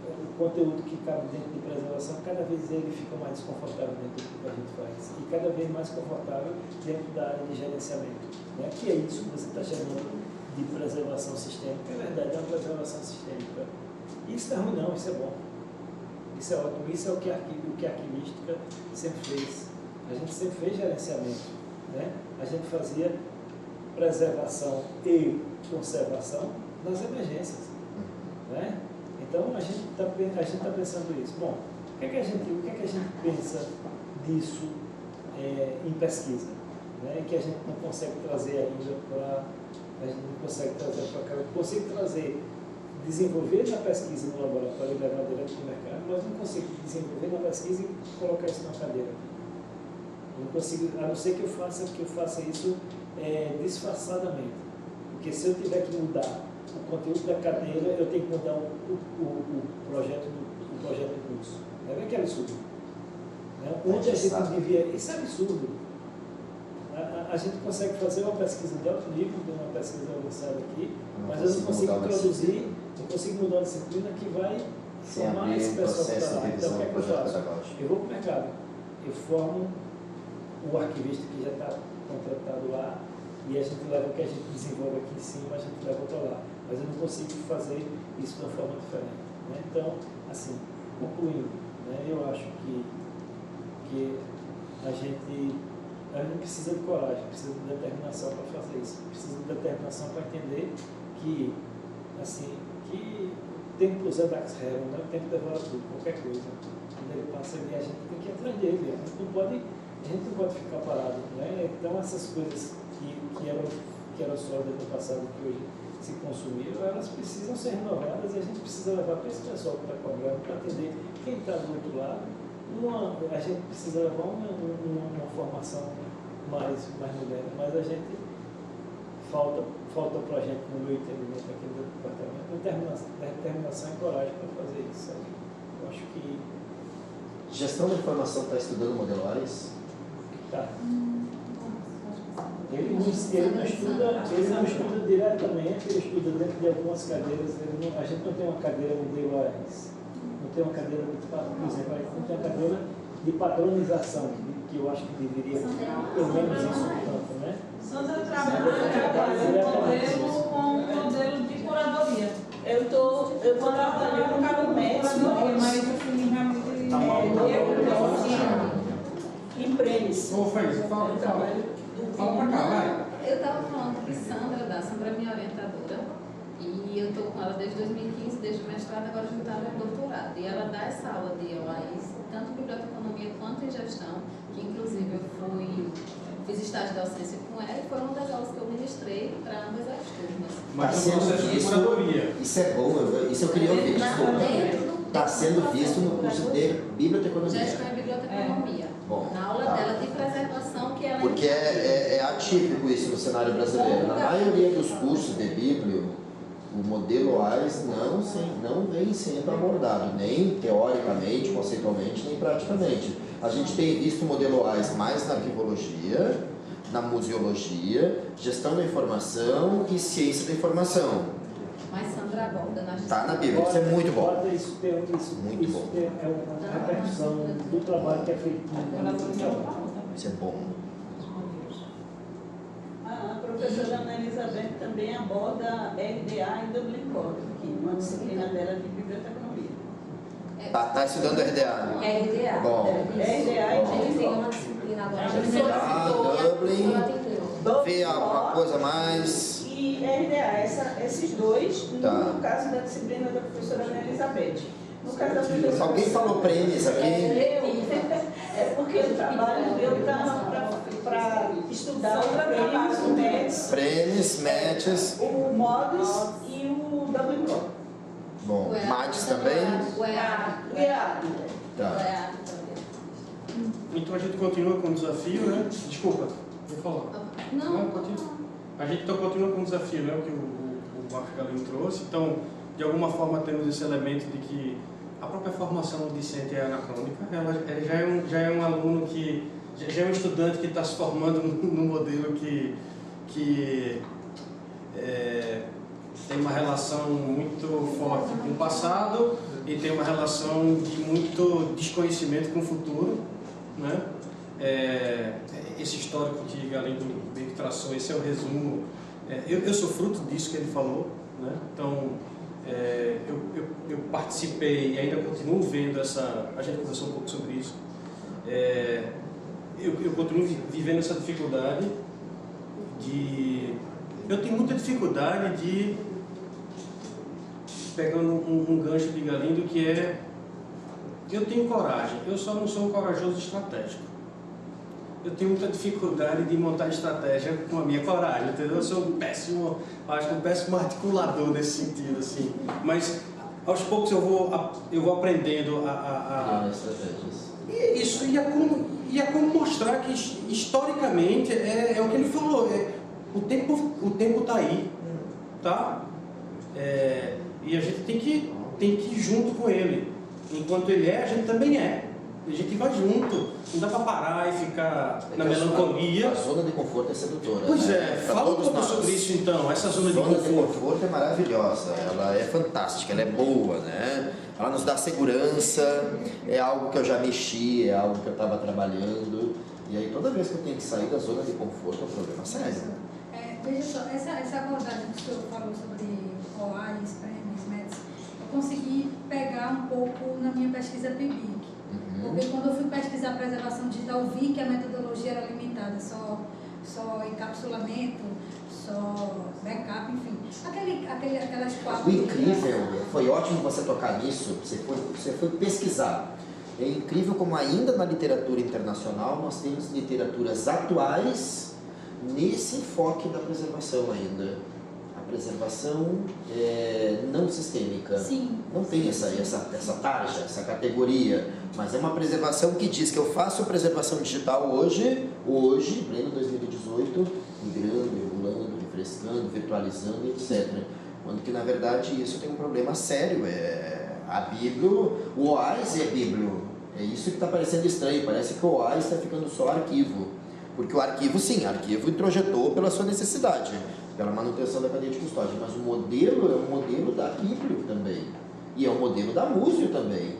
o conteúdo que cabe dentro de preservação, cada vez ele fica mais desconfortável dentro do que a gente faz, e cada vez mais confortável dentro da área de gerenciamento, né? Que é isso que você está chamando de preservação sistêmica. É verdade, é uma preservação sistêmica. Isso não é ruim, não, isso é bom. Isso é ótimo, isso é o que a arquivística sempre fez. A gente sempre fez gerenciamento, né? A gente fazia preservação e conservação nas emergências, né? Então a gente está pensando isso. Bom, o que é que a gente pensa disso em pesquisa, né? Que a gente não consegue trazer ainda para cá. Eu consigo desenvolver na pesquisa no laboratório e levar direto para o mercado, mas não consigo desenvolver na pesquisa e colocar isso na cadeira. Não consigo, a não ser que eu faça isso disfarçadamente. Porque se eu tiver que mudar o conteúdo da cadeira, eu tenho que mudar o projeto do curso. Não é que é absurdo. Né? Onde a gente devia... Isso é absurdo. A gente consegue fazer uma pesquisa de alto nível, uma pesquisa avançada aqui, mas eu não consigo mudar uma disciplina que vai formar esse pessoal que está lá. Então, o que é que eu faço? Eu vou para o mercado, eu formo o arquivista que já está contratado lá, e a gente leva o que a gente desenvolve aqui em cima, a gente leva para lá. Mas eu não consigo fazer isso de uma forma diferente. Né? Então, assim, concluindo, né, eu acho que a gente precisa de coragem, precisa de determinação para fazer isso, precisa de determinação para entender que, assim, que o tempo do Zé Dax Herron, né, o tempo devora tudo, qualquer coisa. Quando ele passa ali, a gente tem que ir atrás dele, a gente não pode ficar parado. Né? Então, essas coisas que eram sólidas no passado, que hoje se consumiram, elas precisam ser renovadas e a gente precisa levar para esse pessoal que está cobrando, para atender quem está do outro lado. A gente precisa levar uma formação mais moderna, mas a gente falta para a gente, no meu entendimento aqui do departamento, determinação e coragem para fazer isso. Sabe? Eu acho que... Gestão da informação está estudando o modelo AIS? Tá. Ele não estuda diretamente, ele estuda dentro de algumas cadeiras. A gente não tem uma cadeira modelo AIS. Não tem uma cadeira, por exemplo, a gente não tem uma cadeira de padronização, que eu acho que deveria, pelo menos isso tanto, né? Sandra trabalha com um modelo de curadoria. Eu estou trabalhando com o médico, mas em prêmios. Fala pra cá, vai. Eu estava falando com Sandra é minha orientadora, e eu estou com ela desde 2015, desde o mestrado, agora juntada no doutorado. E ela dá essa aula de OAIs, tanto em biblioteconomia quanto em gestão, que inclusive eu fiz estágio de docência com ela, e foi uma das aulas que eu ministrei para ambas as turmas. Mas no processo de curadoria. Isso é bom, isso eu queria ouvir. Está sendo visto no curso de biblioteconomia. Gestão e biblioteconomia. Bom, na aula dela de preservação, que ela... Porque é atípico isso no cenário brasileiro. Na maioria dos cursos de Bíblio, o modelo AIS não vem sendo abordado, nem teoricamente, conceitualmente, nem praticamente. A gente tem visto o modelo AIS mais na arquivologia, na museologia, gestão da informação e ciência da informação. Mas Sandra aborda na gestão. Está na Bíblia, isso é muito bom. Isso é uma repercussão do trabalho que é feito no Isso é bom. A professora Ana Elizabeth também aborda RDA e Dublin Core, que é uma disciplina dela de biblioteconomia. Está estudando RDA? RDA. Bom. RDA e tem uma disciplina agora. Dublin, vê alguma coisa mais... E RDA, esses dois, tá. No caso da disciplina da professora Ana Elizabeth. No caso da professora... Alguém falou prêmios aqui? É porque o trabalho meu para estudar o prêmios, matches, o MODES e o WPRO. Bom, matches também? O EAD. Tá. Então a gente continua com o desafio, né? Desculpa, vou falar. Não, continua. A gente então continua com o desafio, né? O que o Marcos Galeno trouxe. Então, de alguma forma, temos esse elemento de que a própria formação discente é anacrônica. Ela já é um aluno que... Já é um estudante que está se formando num modelo que tem uma relação muito forte com o passado e tem uma relação de muito desconhecimento com o futuro, né? Esse histórico que Galeno bem traçou, esse é o resumo. Eu sou fruto disso que ele falou, né? Então, eu participei e ainda continuo vendo a gente conversou um pouco sobre isso. Eu continuo vivendo essa dificuldade eu tenho muita dificuldade de, pegando um gancho de Galindo, que é, eu tenho coragem, eu só não sou um corajoso estratégico. Eu tenho muita dificuldade de montar estratégia com a minha coragem, entendeu? Eu sou um péssimo articulador nesse sentido, assim. Mas aos poucos eu vou aprendendo a estratégias. Isso, e a como mostrar que historicamente é o que ele falou, o tempo está aí, tá? E a gente tem que ir junto com ele. Enquanto ele a gente também é. A gente vai junto, não dá para parar e ficar na melancolia. A zona de conforto é sedutora. Pois né? Fala um pouco sobre isso então, essa zona de conforto. A zona de conforto é maravilhosa, ela é fantástica, ela é boa, né? Ela nos dá segurança, é algo que eu já mexi, é algo que eu estava trabalhando. E aí toda vez que eu tenho que sair da zona de conforto é um problema sério. Veja só, essa abordagem que o senhor falou sobre OAIs, prêmios, METs, eu consegui pegar um pouco na minha pesquisa PIBIC. Porque quando eu fui pesquisar preservação digital, vi que a metodologia era limitada, só encapsulamento, só backup, enfim. Aquelas quatro... O incrível, foi ótimo você tocar nisso, você foi pesquisar. É incrível como ainda na literatura internacional nós temos literaturas atuais nesse enfoque da preservação ainda. A preservação não sistêmica. Sim. Não tem essa tarja, essa categoria, mas é uma preservação que diz que eu faço preservação digital hoje, pleno 2018, migrando, regulando, refrescando, virtualizando, etc. Quando que, na verdade, isso tem um problema sério. A Bíblia, o OAIS é Bíblia. É isso que está parecendo estranho, parece que o OAIS está ficando só arquivo. Porque o arquivo, sim, arquivo introjetou pela sua necessidade, pela manutenção da cadeia de custódia, mas o modelo é um modelo da Bíblia também, e é um modelo da Múzio também.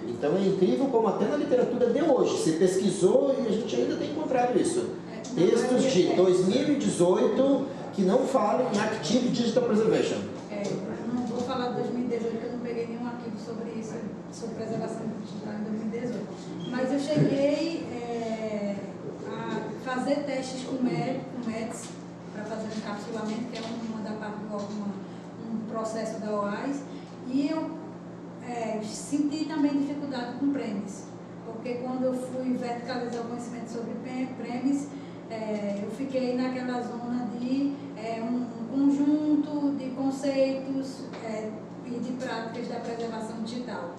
Então é incrível como até na literatura de hoje, você pesquisou e a gente ainda tem encontrado isso. Textos de 2018 que não falam em Active Digital Preservation. Eu não vou falar de 2018, porque eu não peguei nenhum arquivo sobre isso, sobre preservação digital em 2018. Mas eu cheguei a fazer testes com MEDS, para fazer um encapsulamento, que é uma da parte um processo da OAIS, e eu senti também dificuldade com premis, porque quando eu fui verticalizar o conhecimento sobre premis, eu fiquei naquela zona de um conjunto de conceitos e de práticas da preservação digital.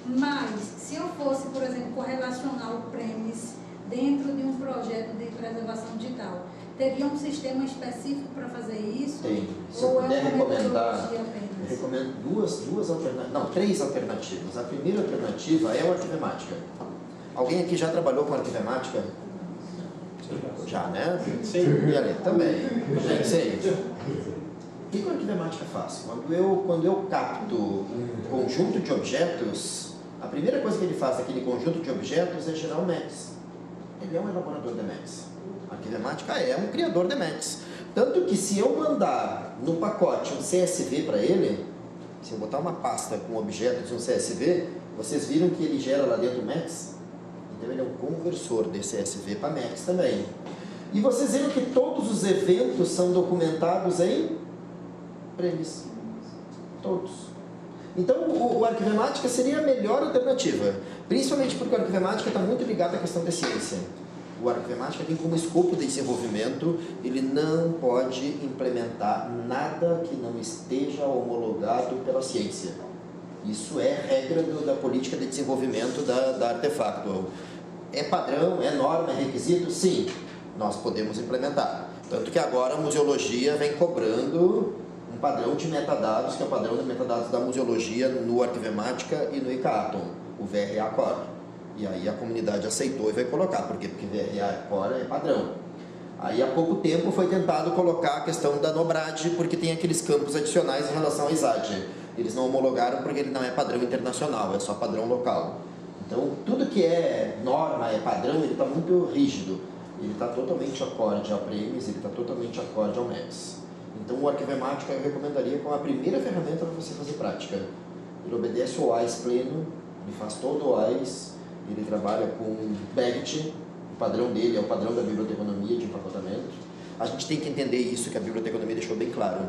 Mas, se eu fosse, por exemplo, correlacionar o premis dentro de um projeto de preservação digital, teria um sistema específico para fazer isso? Tem. Se eu puder recomendar, eu recomendo três alternativas. A primeira alternativa é o Arquivemática. Alguém aqui já trabalhou com Arquivemática? Já, né? Sim. E ali também. Gente, o que a Arquivemática faz? Quando eu capto um conjunto de objetos, a primeira coisa que ele faz naquele conjunto de objetos é gerar um MEDS. Ele é um elaborador de MEDS. A Arquivemática é um criador de MEDS. Tanto que se eu mandar no pacote um CSV para ele, se eu botar uma pasta com objetos e um CSV, vocês viram que ele gera lá dentro o MEDS? Então ele é um conversor de CSV para MEDS também. E vocês viram que todos os eventos são documentados em premis. Todos. Então o Arquivemática seria a melhor alternativa, principalmente porque o Arquivemática está muito ligado à questão da ciência. O Arquivemática tem como escopo de desenvolvimento, ele não pode implementar nada que não esteja homologado pela ciência. Isso é regra da política de desenvolvimento da Artefacto. É padrão, é norma, é requisito? Sim, nós podemos implementar. Tanto que agora a museologia vem cobrando um padrão de metadados, que é o padrão de metadados da museologia no Arquivemática e no ICAATOM, o VRA Core. E aí a comunidade aceitou e vai colocar. Por quê? Porque VRA Core é padrão. Aí há pouco tempo foi tentado colocar a questão da NOBRAD, porque tem aqueles campos adicionais em relação ao ISAD. Eles não homologaram porque ele não é padrão internacional, é só padrão local. Então, tudo que é norma, é padrão, ele está muito rígido. Ele está totalmente acorde ao premis, ele está totalmente acorde ao MEDS. Então, o Arquivemática eu recomendaria como a primeira ferramenta para você fazer prática. Ele obedece o OAIS pleno, ele faz todo o OAIS, ele trabalha com BEGT, o padrão dele é o padrão da biblioteconomia de empacotamento. A gente tem que entender isso que a biblioteconomia deixou bem claro.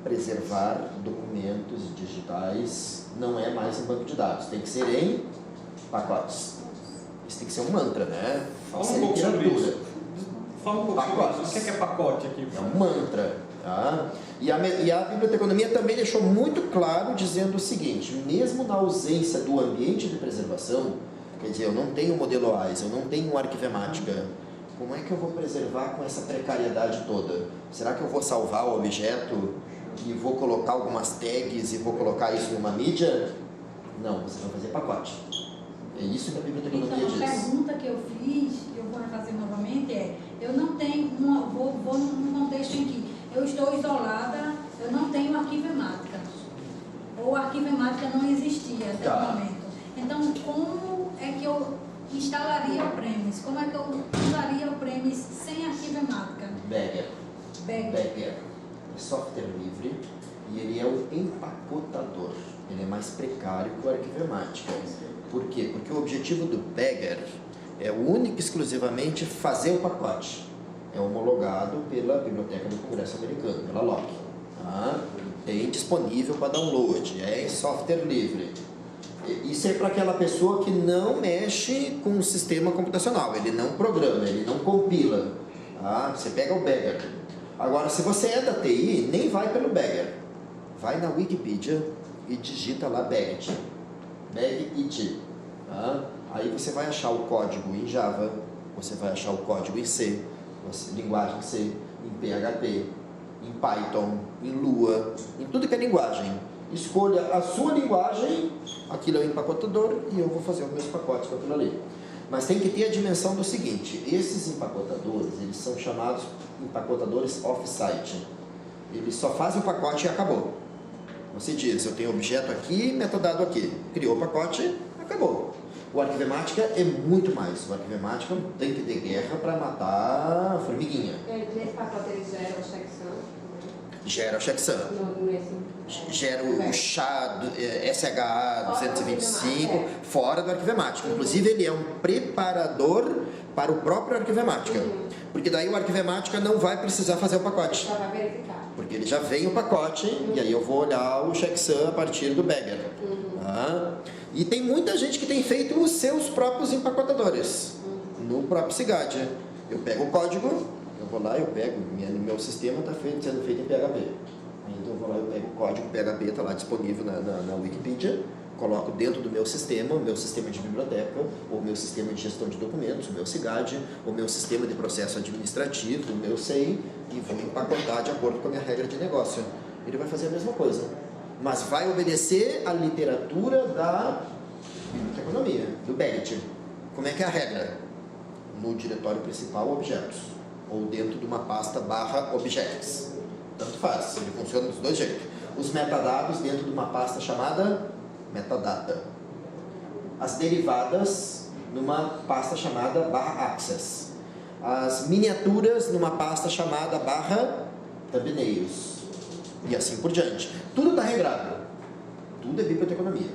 Preservar documentos digitais não é mais em banco de dados, tem que ser em pacotes. Isso tem que ser um mantra, né? Fala um pouco sobre isso. Fala um pouco sobre isso. O que é pacote aqui? É um mantra. Tá? E a biblioteconomia também deixou muito claro dizendo o seguinte, mesmo na ausência do ambiente de preservação, quer dizer, eu não tenho modelo OAIS, eu não tenho Arquivemática, como é que eu vou preservar com essa precariedade toda? Será que eu vou salvar o objeto e vou colocar algumas tags e vou colocar isso numa mídia? Não, você vai fazer pacote. É isso que a biblioteconomia diz. Então, a pergunta que eu fiz, que eu vou fazer novamente, eu não tenho, vou num contexto em que eu estou isolada, eu não tenho Arquivemática. Ou Arquivemática não existia até o momento. Então, como é que eu instalaria o premis? Como é que eu usaria o premis sem Arquivemática? Bagger. É software livre e ele é o empacotador. Ele é mais precário que o Arquivemática. Por quê? Porque o objetivo do Bagger é único e exclusivamente fazer o pacote. É homologado pela Biblioteca do Congresso Americano, pela LOC. Tá? Tem disponível para download, é software livre. Isso é para aquela pessoa que não mexe com o sistema computacional, ele não programa, ele não compila. Tá? Você pega o Bagger. Agora, se você é da TI, nem vai pelo Bagger. Vai na Wikipedia e digita lá Baggit. Baggit. Tá? Aí você vai achar o código em Java, você vai achar o código em C, linguagem C, em PHP, em Python, em Lua, em tudo que é linguagem. Escolha a sua linguagem, aquilo é o empacotador e eu vou fazer os meus pacotes com aquilo ali. Mas tem que ter a dimensão do seguinte, esses empacotadores, eles são chamados empacotadores off-site. Eles só fazem o pacote e acabou. Você diz, eu tenho objeto aqui, metadado aqui. Criou o pacote, acabou. O Arquivemática é muito mais. O Arquivemática tem que ter guerra para matar a formiguinha. Nesse pacote ele gera o checksum? Gera o checksum. Gera o SHA 225 fora do Arquivemática. Inclusive ele é um preparador para o próprio Arquivemática. Porque daí o Arquivemática não vai precisar fazer o pacote. Só vai verificar. Porque ele já vem o pacote e aí eu vou olhar o checksum a partir do Bagger. Tá? E tem muita gente que tem feito os seus próprios empacotadores no próprio SIGAD. Eu pego o código, eu vou lá, eu pego, meu sistema está sendo feito em PHP. Então eu vou lá, eu pego o código PHP, está lá disponível na Wikipedia, coloco dentro do meu sistema, o meu sistema de biblioteca, o meu sistema de gestão de documentos, o meu SIGAD, o meu sistema de processo administrativo, o meu SEI, e vou empacotar de acordo com a minha regra de negócio. Ele vai fazer a mesma coisa, mas vai obedecer à literatura da economia, do Baggit. Como é que é a regra? No diretório principal, objetos, ou dentro de uma pasta /objects. Tanto faz, ele funciona dos dois jeitos. Os metadados dentro de uma pasta chamada metadata. As derivadas numa pasta chamada /access. As miniaturas numa pasta chamada /thumbnails. E assim por diante. Tudo está regrado. Tudo é biblioteconomia.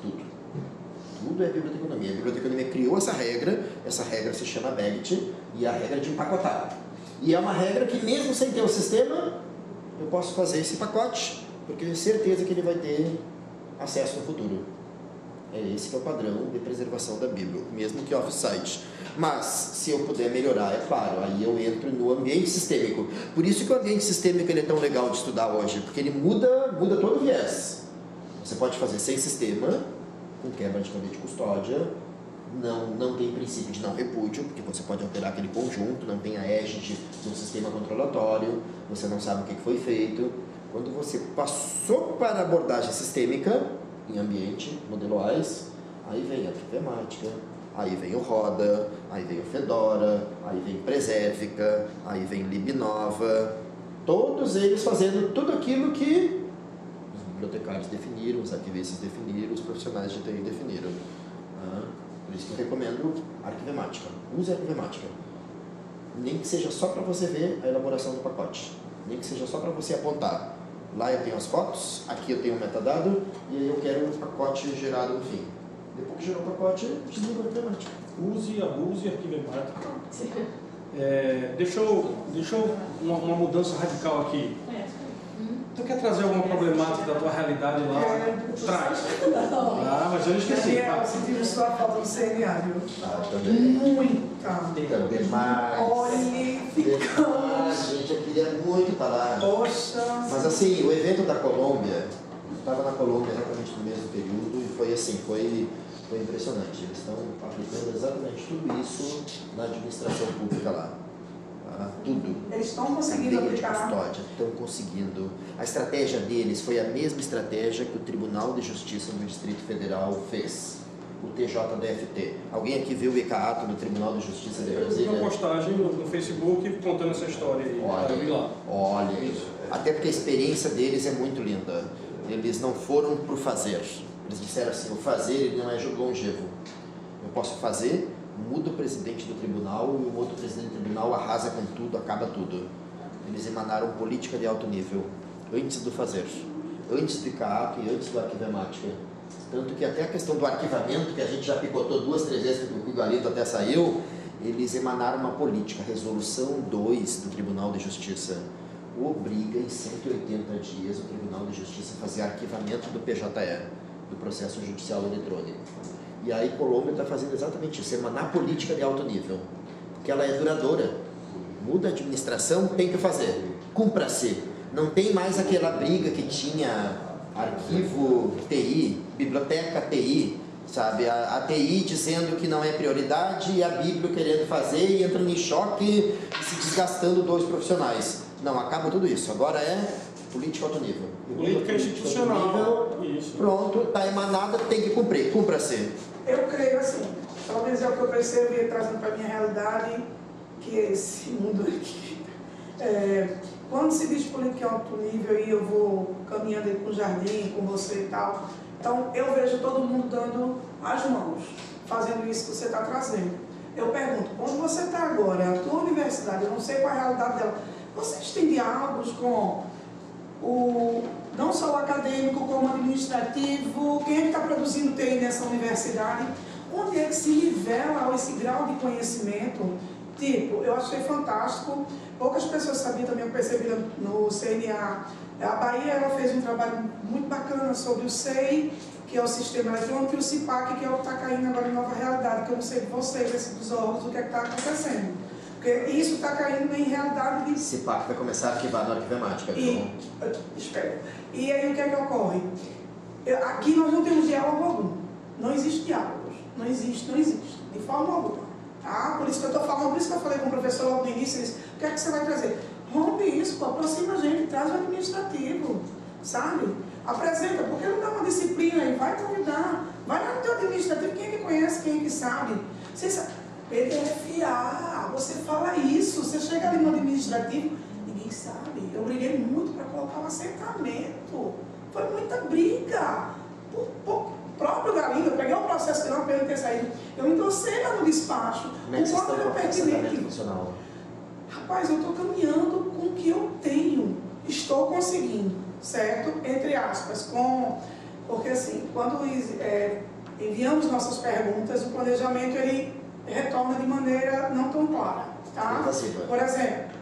Tudo é biblioteconomia. A biblioteconomia criou essa regra se chama Baggit, e é a regra de empacotar. E é uma regra que mesmo sem ter o sistema, eu posso fazer esse pacote, porque eu tenho certeza que ele vai ter acesso no futuro. É esse que é o padrão de preservação da Bíblia, mesmo que off-site. Mas, se eu puder melhorar, é claro, aí eu entro no ambiente sistêmico. Por isso que o ambiente sistêmico ele é tão legal de estudar hoje, porque ele muda todo o viés. Você pode fazer sem sistema, com quebra de cadeia de custódia, não tem princípio de não repúdio, porque você pode alterar aquele conjunto, não tem a égide de um sistema controlatório, você não sabe o que foi feito. Quando você passou para a abordagem sistêmica, em ambiente, modelo AIS, aí vem a Arquivemática, aí vem o Roda, aí vem o Fedora, aí vem Preservica, aí vem Libnova, todos eles fazendo tudo aquilo que os bibliotecários definiram, os arquivistas definiram, os profissionais de TI definiram. Por isso que eu recomendo Arquivemática. Use a Arquivemática. Nem que seja só para você ver a elaboração do pacote. Nem que seja só para você apontar. Lá eu tenho as fotos, aqui eu tenho o metadado, e aí eu quero um pacote gerado no fim. Depois que gerou o pacote, desliga a Arquivemática. Use, abuse Arquivemática. Deixa eu uma mudança radical aqui. Tu quer trazer alguma problemática da tua realidade lá? Traz. Mas eu não esqueci. Daniel, sentimos sua falta do CNA, viu? Muita. Demais. Olhe, ficamos. Gente, eu queria muito estar lá. Poxa. Mas assim, o evento da Colômbia, eu estava na Colômbia exatamente no mesmo período e foi assim, foi impressionante. Eles estão aplicando exatamente tudo isso na administração pública lá. Tudo. Eles estão conseguindo aplicar. Custódia, estão conseguindo. A estratégia deles foi a mesma estratégia que o Tribunal de Justiça do Distrito Federal fez, o TJDFT. Alguém aqui viu o ECAATO do Tribunal de Justiça de Brasília? Eu vi uma postagem no Facebook contando essa história aí. Olha, até porque a experiência deles é muito linda. Eles não foram para o fazer. Eles disseram assim, o fazer ele não é longevo. Eu posso fazer, muda o presidente do tribunal e o outro presidente do tribunal arrasa com tudo, acaba tudo. Eles emanaram política de alto nível, antes do fazer, antes do ICAAP e antes do Arquivemática. Tanto que até a questão do arquivamento, que a gente já picotou 2, 3 vezes, que o Guigalito até saiu, eles emanaram uma política, resolução 2 do Tribunal de Justiça, obriga em 180 dias o Tribunal de Justiça a fazer arquivamento do PJE, do processo judicial eletrônico. E aí Colômbia está fazendo exatamente isso, emanar política de alto nível, porque ela é duradoura. Muda a administração, tem que fazer. cumpra-se. Não tem mais aquela briga que tinha arquivo TI, biblioteca TI, sabe? A TI dizendo que não é prioridade e a Bíblia querendo fazer e entrando em choque e se desgastando dois profissionais. Não, acaba tudo isso. Agora é política alto nível. Política institucional. Isso. Pronto, está emanada, tem que cumprir. Cumpra-se. Eu creio assim, pelo menos é o que eu percebo e trazendo para a minha realidade, que é esse mundo aqui. Quando se diz política alto nível e eu vou caminhando aí com o jardim, com você e tal, então eu vejo todo mundo dando as mãos, fazendo isso que você está trazendo. Eu pergunto, onde você está agora, a tua universidade, eu não sei qual é a realidade dela, vocês têm diálogos com não só o acadêmico, como o administrativo, quem é que está produzindo TI nessa universidade? Onde é que se nivela esse grau de conhecimento? Tipo, eu achei fantástico, poucas pessoas sabiam também, eu percebi no CNA, a Bahia ela fez um trabalho muito bacana sobre o SEI, que é o sistema eletrônico, e o CIPAC, que é o que está caindo agora em nova realidade, que eu não sei de vocês, esses órgãos, o que é que está acontecendo. Porque isso está caindo em realidade de... CIPAC vai começar a arquivar na arquivemática. Espera. E aí o que é que ocorre? Aqui nós não temos diálogo algum. Não existe diálogos. Não existe, de forma alguma. Tá? Por isso que eu estou falando, por isso que eu falei com o professor logo no início, ele disse, o que é que você vai trazer? Rompe isso, pô, aproxima a gente, traz o administrativo, sabe? Apresenta, porque não dá uma disciplina aí, vai convidar, vai lá no teu administrativo, quem é que conhece, quem é que sabe? Você sabe, PDFA, você fala isso, você chega ali no administrativo, ninguém sabe. Eu briguei muito para colocar um assentamento, foi muita briga, por próprio Galinho, eu peguei o processo que não para ele ter saído, eu endossei lá no despacho, o quanto era pertinente. Rapaz, eu estou caminhando com o que eu tenho, estou conseguindo, certo? Entre aspas, porque assim, quando enviamos nossas perguntas, o planejamento ele retorna de maneira não tão clara, tá? Por exemplo,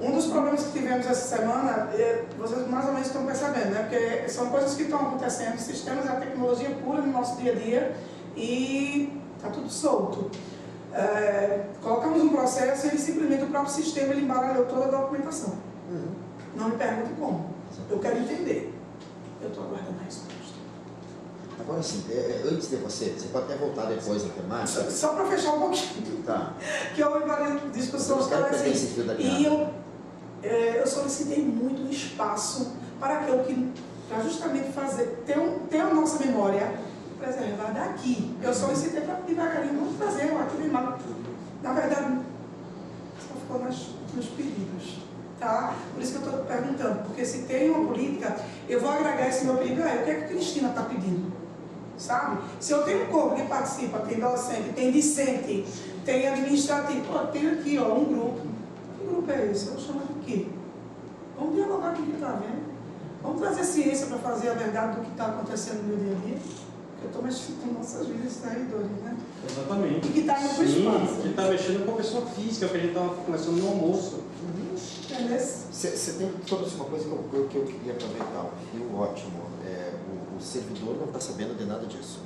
um dos problemas que tivemos essa semana, vocês mais ou menos estão percebendo, né? Porque são coisas que estão acontecendo, sistemas, a tecnologia pura no nosso dia a dia e está tudo solto. Colocamos um processo e simplesmente o próprio sistema ele embaralhou toda a documentação. Não me pergunte como. Eu quero entender. Eu estou aguardando a resposta. Agora sim, antes de você pode até voltar depois na temática. Só para fechar um pouquinho. Tá. Que houve várias discussões e eu solicitei muito um espaço para justamente ter a nossa memória preservada aqui. Eu solicitei para devagarinho, vamos trazer aqui de mal. Na verdade, só ficou nos pedidos. Tá? Por isso que eu estou perguntando, porque se tem uma política, eu vou agregar esse meu pedido, o que é que a Cristina está pedindo? Sabe? Se eu tenho um corpo que participa, tem docente, tem discente, tem administrativo, tem aqui um grupo. Que grupo é esse? Eu chamo de quê? Vamos dialogar com o que está vendo. Vamos trazer ciência para fazer a verdade do que está acontecendo no meu dia a dia. Eu estou mexendo com nossas vidas traidores, né? Exatamente. E que está indo para o espaço. Que está mexendo com a pessoa física, que a gente estava conversando no almoço. Você tem toda uma coisa que eu queria aproveitar, um fio ótimo. O servidor não está sabendo de nada disso.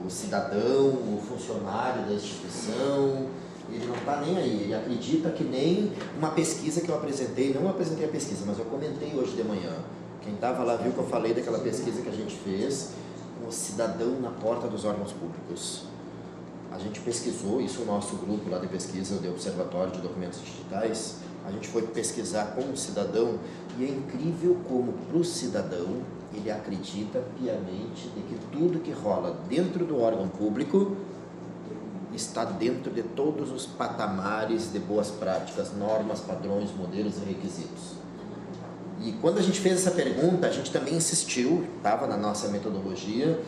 O cidadão, o funcionário da instituição, ele não está nem aí. Ele acredita que nem uma pesquisa que eu apresentei, não apresentei a pesquisa, mas eu comentei hoje de manhã. Quem estava lá viu que eu falei daquela pesquisa que a gente fez, o cidadão na porta dos órgãos públicos. A gente pesquisou, isso é o nosso grupo lá de pesquisa, do Observatório de Documentos Digitais, a gente foi pesquisar com o cidadão e é incrível como para o cidadão ele acredita piamente de que tudo que rola dentro do órgão público está dentro de todos os patamares de boas práticas, normas, padrões, modelos e requisitos. E quando a gente fez essa pergunta, a gente também insistiu, estava na nossa metodologia,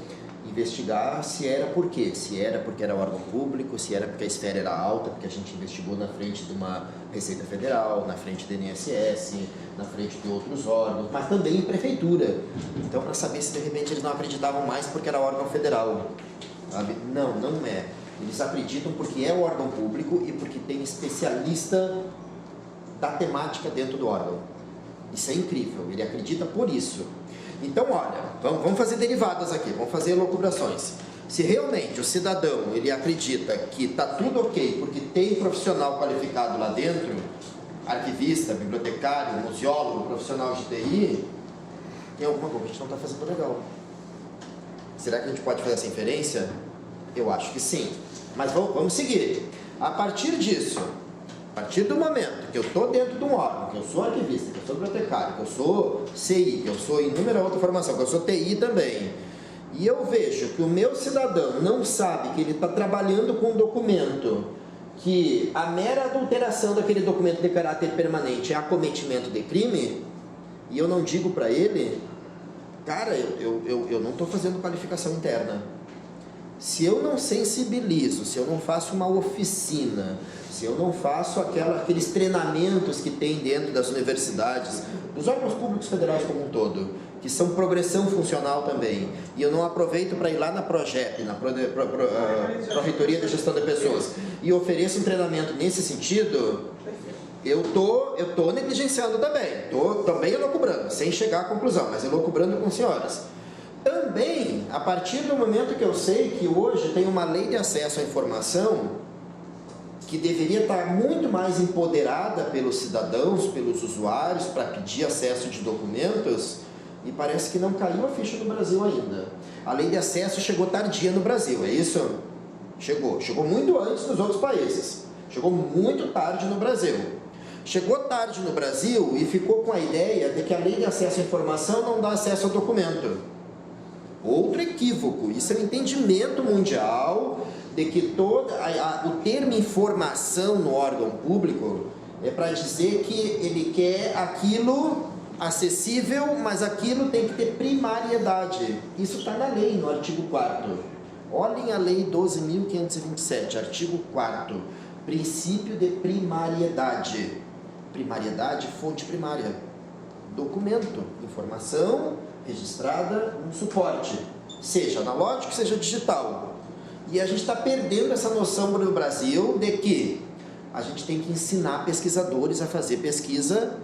investigar se era por quê. Se era porque era órgão público, se era porque a esfera era alta, porque a gente investigou na frente de uma Receita Federal, na frente do INSS, na frente de outros órgãos, mas também em prefeitura. Então, para saber se de repente eles não acreditavam mais porque era órgão federal. Sabe? Não é. Eles acreditam porque é o órgão público e porque tem especialista da temática dentro do órgão. Isso é incrível, ele acredita por isso. Então, olha, vamos fazer derivadas aqui, vamos fazer elucubrações. Se realmente o cidadão, ele acredita que está tudo ok, porque tem profissional qualificado lá dentro, arquivista, bibliotecário, museólogo, profissional de TI, tem alguma coisa que a gente não está fazendo legal. Será que a gente pode fazer essa inferência? Eu acho que sim. Mas vamos seguir. A partir disso, a partir do momento que eu estou dentro de um órgão, que eu sou arquivista, que eu sou bibliotecário, que eu sou CI, que eu sou inúmera outra formação, que eu sou TI também, e eu vejo que o meu cidadão não sabe que ele está trabalhando com um documento, que a mera adulteração daquele documento de caráter permanente é acometimento de crime, e eu não digo para ele, cara, eu não estou fazendo qualificação interna. Se eu não sensibilizo, se eu não faço uma oficina, se eu não faço aqueles treinamentos que tem dentro das universidades, dos órgãos públicos federais como um todo, que são progressão funcional também, e eu não aproveito para ir lá na PROGEP, na Pró-Reitoria de Gestão de Pessoas, e ofereço um treinamento nesse sentido, eu tô negligenciando também, também elucubrando, sem chegar à conclusão, mas elucubrando com senhoras. Também, a partir do momento que eu sei que hoje tem uma lei de acesso à informação que deveria estar muito mais empoderada pelos cidadãos, pelos usuários, para pedir acesso de documentos, e parece que não caiu a ficha no Brasil ainda. A lei de acesso chegou tardia no Brasil, é isso? Chegou muito antes nos outros países, chegou muito tarde no Brasil. Chegou tarde no Brasil e ficou com a ideia de que a lei de acesso à informação não dá acesso ao documento. Outro equívoco, isso é um entendimento mundial de que o termo informação no órgão público é para dizer que ele quer aquilo acessível, mas aquilo tem que ter primariedade. Isso está na lei, no artigo 4º. Olhem a lei 12.527, artigo 4º, princípio de primariedade. Primariedade, fonte primária. Documento, informação registrada no suporte, seja analógico, seja digital. E a gente está perdendo essa noção no Brasil de que a gente tem que ensinar pesquisadores a fazer pesquisa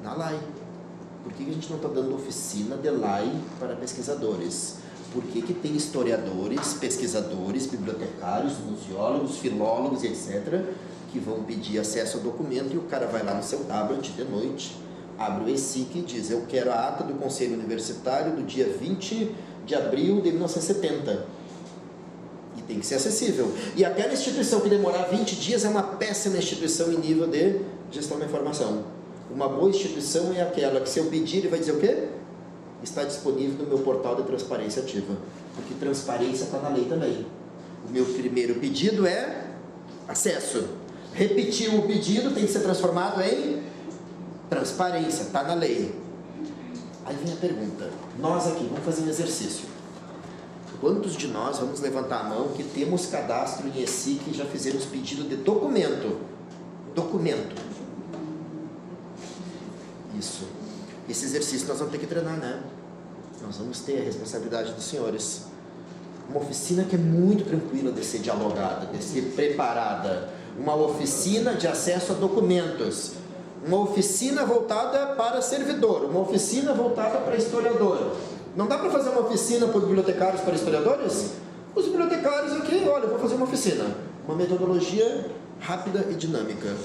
na LAI. Por que a gente não está dando oficina de LAI para pesquisadores? Por que tem historiadores, pesquisadores, bibliotecários, museólogos, filólogos, etc., que vão pedir acesso ao documento e o cara vai lá no seu tablet de noite, abre o ESIC e diz, eu quero a ata do Conselho Universitário do dia 20 de abril de 1970. E tem que ser acessível. E aquela instituição que demorar 20 dias é uma péssima instituição em nível de gestão da informação. Uma boa instituição é aquela que, se eu pedir, ele vai dizer o quê? Está disponível no meu portal de transparência ativa. Porque transparência está na lei também. O meu primeiro pedido é acesso. Repetir o pedido tem que ser transformado em transparência, está na lei. Aí vem a pergunta, nós aqui, vamos fazer um exercício. Quantos de nós vamos levantar a mão que temos cadastro em ESIC e já fizemos pedido de documento? Documento. Isso. Esse exercício nós vamos ter que treinar, né? Nós vamos ter a responsabilidade dos senhores. Uma oficina que é muito tranquila de ser dialogada, de ser preparada. Uma oficina de acesso a documentos. Uma oficina voltada para servidor, uma oficina voltada para historiador. Não dá para fazer uma oficina para bibliotecários, para historiadores? Os bibliotecários aqui, olha, eu vou fazer uma oficina. Uma metodologia rápida e dinâmica.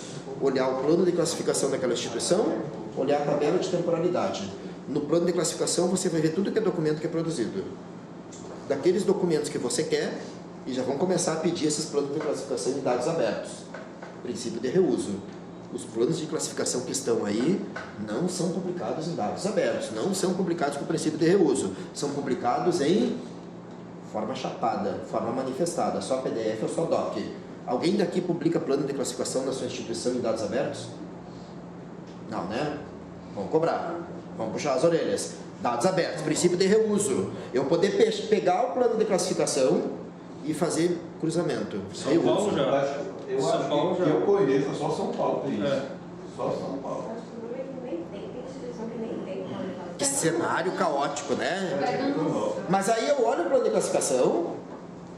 Olhar o plano de classificação daquela instituição, olhar a tabela de temporalidade. No plano de classificação você vai ver tudo que é documento que é produzido. Daqueles documentos que você quer, e já vão começar a pedir esses planos de classificação em dados abertos. Princípio de reuso. Os planos de classificação que estão aí não são publicados em dados abertos, não são publicados com o princípio de reuso, são publicados em forma chapada, forma manifestada, só PDF ou só DOC. Alguém daqui publica plano de classificação na sua instituição em dados abertos? Não, né? Vamos cobrar, vamos puxar as orelhas. Dados abertos, princípio de reuso. Eu poder pegar o plano de classificação e fazer cruzamento. São Paulo já. Eu acho que eu conheço, só São Paulo tem isso. Só São Paulo. Que cenário caótico, né? Mas aí eu olho o plano de classificação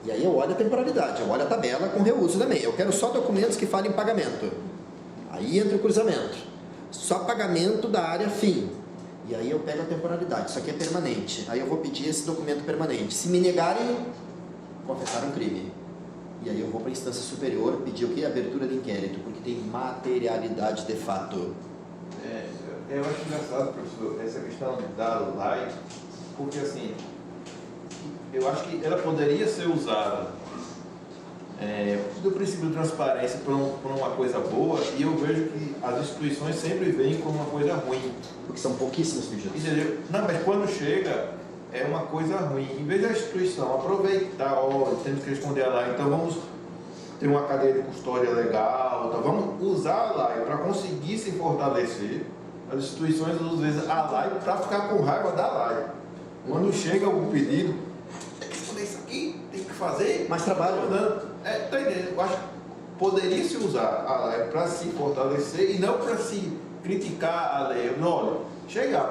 e aí eu olho a temporalidade, eu olho a tabela com reuso também. Eu quero só documentos que falem pagamento. Aí entra o cruzamento. Só pagamento da área fim. E aí eu pego a temporalidade. Isso aqui é permanente. Aí eu vou pedir esse documento permanente. Se me negarem, confessaram um crime. E aí eu vou para a instância superior pedir o quê? Abertura de inquérito. Por que tem materialidade de fato? Eu acho engraçado, professor, essa questão da live, porque assim, eu acho que ela poderia ser usada do princípio de transparência para uma coisa boa, e eu vejo que as instituições sempre veem como uma coisa ruim. Porque são pouquíssimos pedidos. Entendeu? Não, mas quando chega, é uma coisa ruim. Em vez da instituição aproveitar, temos que responder a live, então vamos ter uma cadeia de custódia legal, então vamos usar a live para conseguir se fortalecer. As instituições usam, às vezes, a live para ficar com raiva da live. Quando chega algum pedido, tem que responder isso aqui, tem que fazer. Mais trabalho. Tá entendendo? Eu acho que poderia se usar a live para se fortalecer e não para se criticar a lei. Não, olha, chegar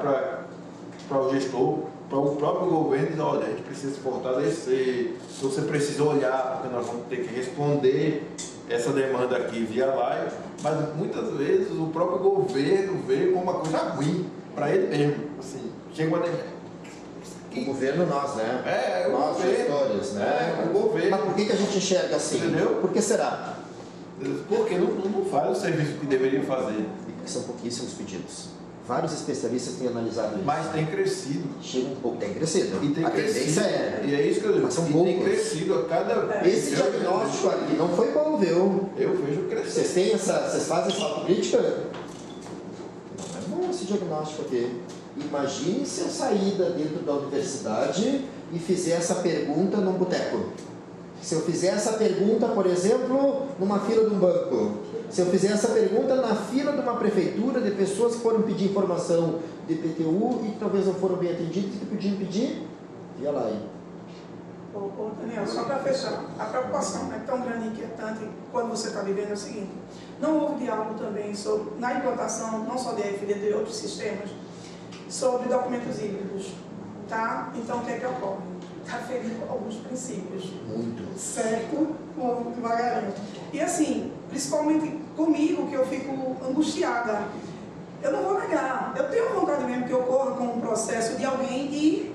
para o gestor, para o próprio governo e dizer, olha, a gente precisa se fortalecer, você precisa olhar, porque nós vamos ter que responder essa demanda aqui via live, mas muitas vezes o próprio governo vê como uma coisa ruim para ele mesmo. Assim, chega uma demanda. O governo, nós, né? O nós, governo, gestores, né? O governo. Mas por que a gente enxerga assim? Entendeu? Por que será? Porque não faz o serviço que deveria fazer. Porque são pouquíssimos pedidos. Vários especialistas têm analisado isso. Mas tem crescido. Chega um pouco, tem crescido. E tem a crescido. tendência é. E é isso que eu digo. Mas são e poucos. tem crescido a cada vez. Esse diagnóstico ali não foi bom, viu? Eu vejo crescer. Vocês fazem essa autocrítica? Não é bom esse diagnóstico aqui. Imagine se eu sair dentro da universidade e fizer essa pergunta num boteco. Se eu fizer essa pergunta, por exemplo, numa fila de um banco. Se eu fizer essa pergunta na fila de uma prefeitura de pessoas que foram pedir informação de PTU e que talvez não foram bem atendidas e que podiam pedir via lá. Ô, Daniel, só para fechar, a preocupação é tão grande e inquietante quando você está vivendo é o seguinte: não houve diálogo também sobre, na implantação, não só de EFD, de outros sistemas, sobre documentos híbridos, tá? Então, o que é que ocorre? Está ferindo alguns princípios. Muito. Certo? Vamos devagarinho. E assim, principalmente comigo, que eu fico angustiada. Eu não vou negar, eu tenho vontade mesmo que ocorra com um processo de alguém de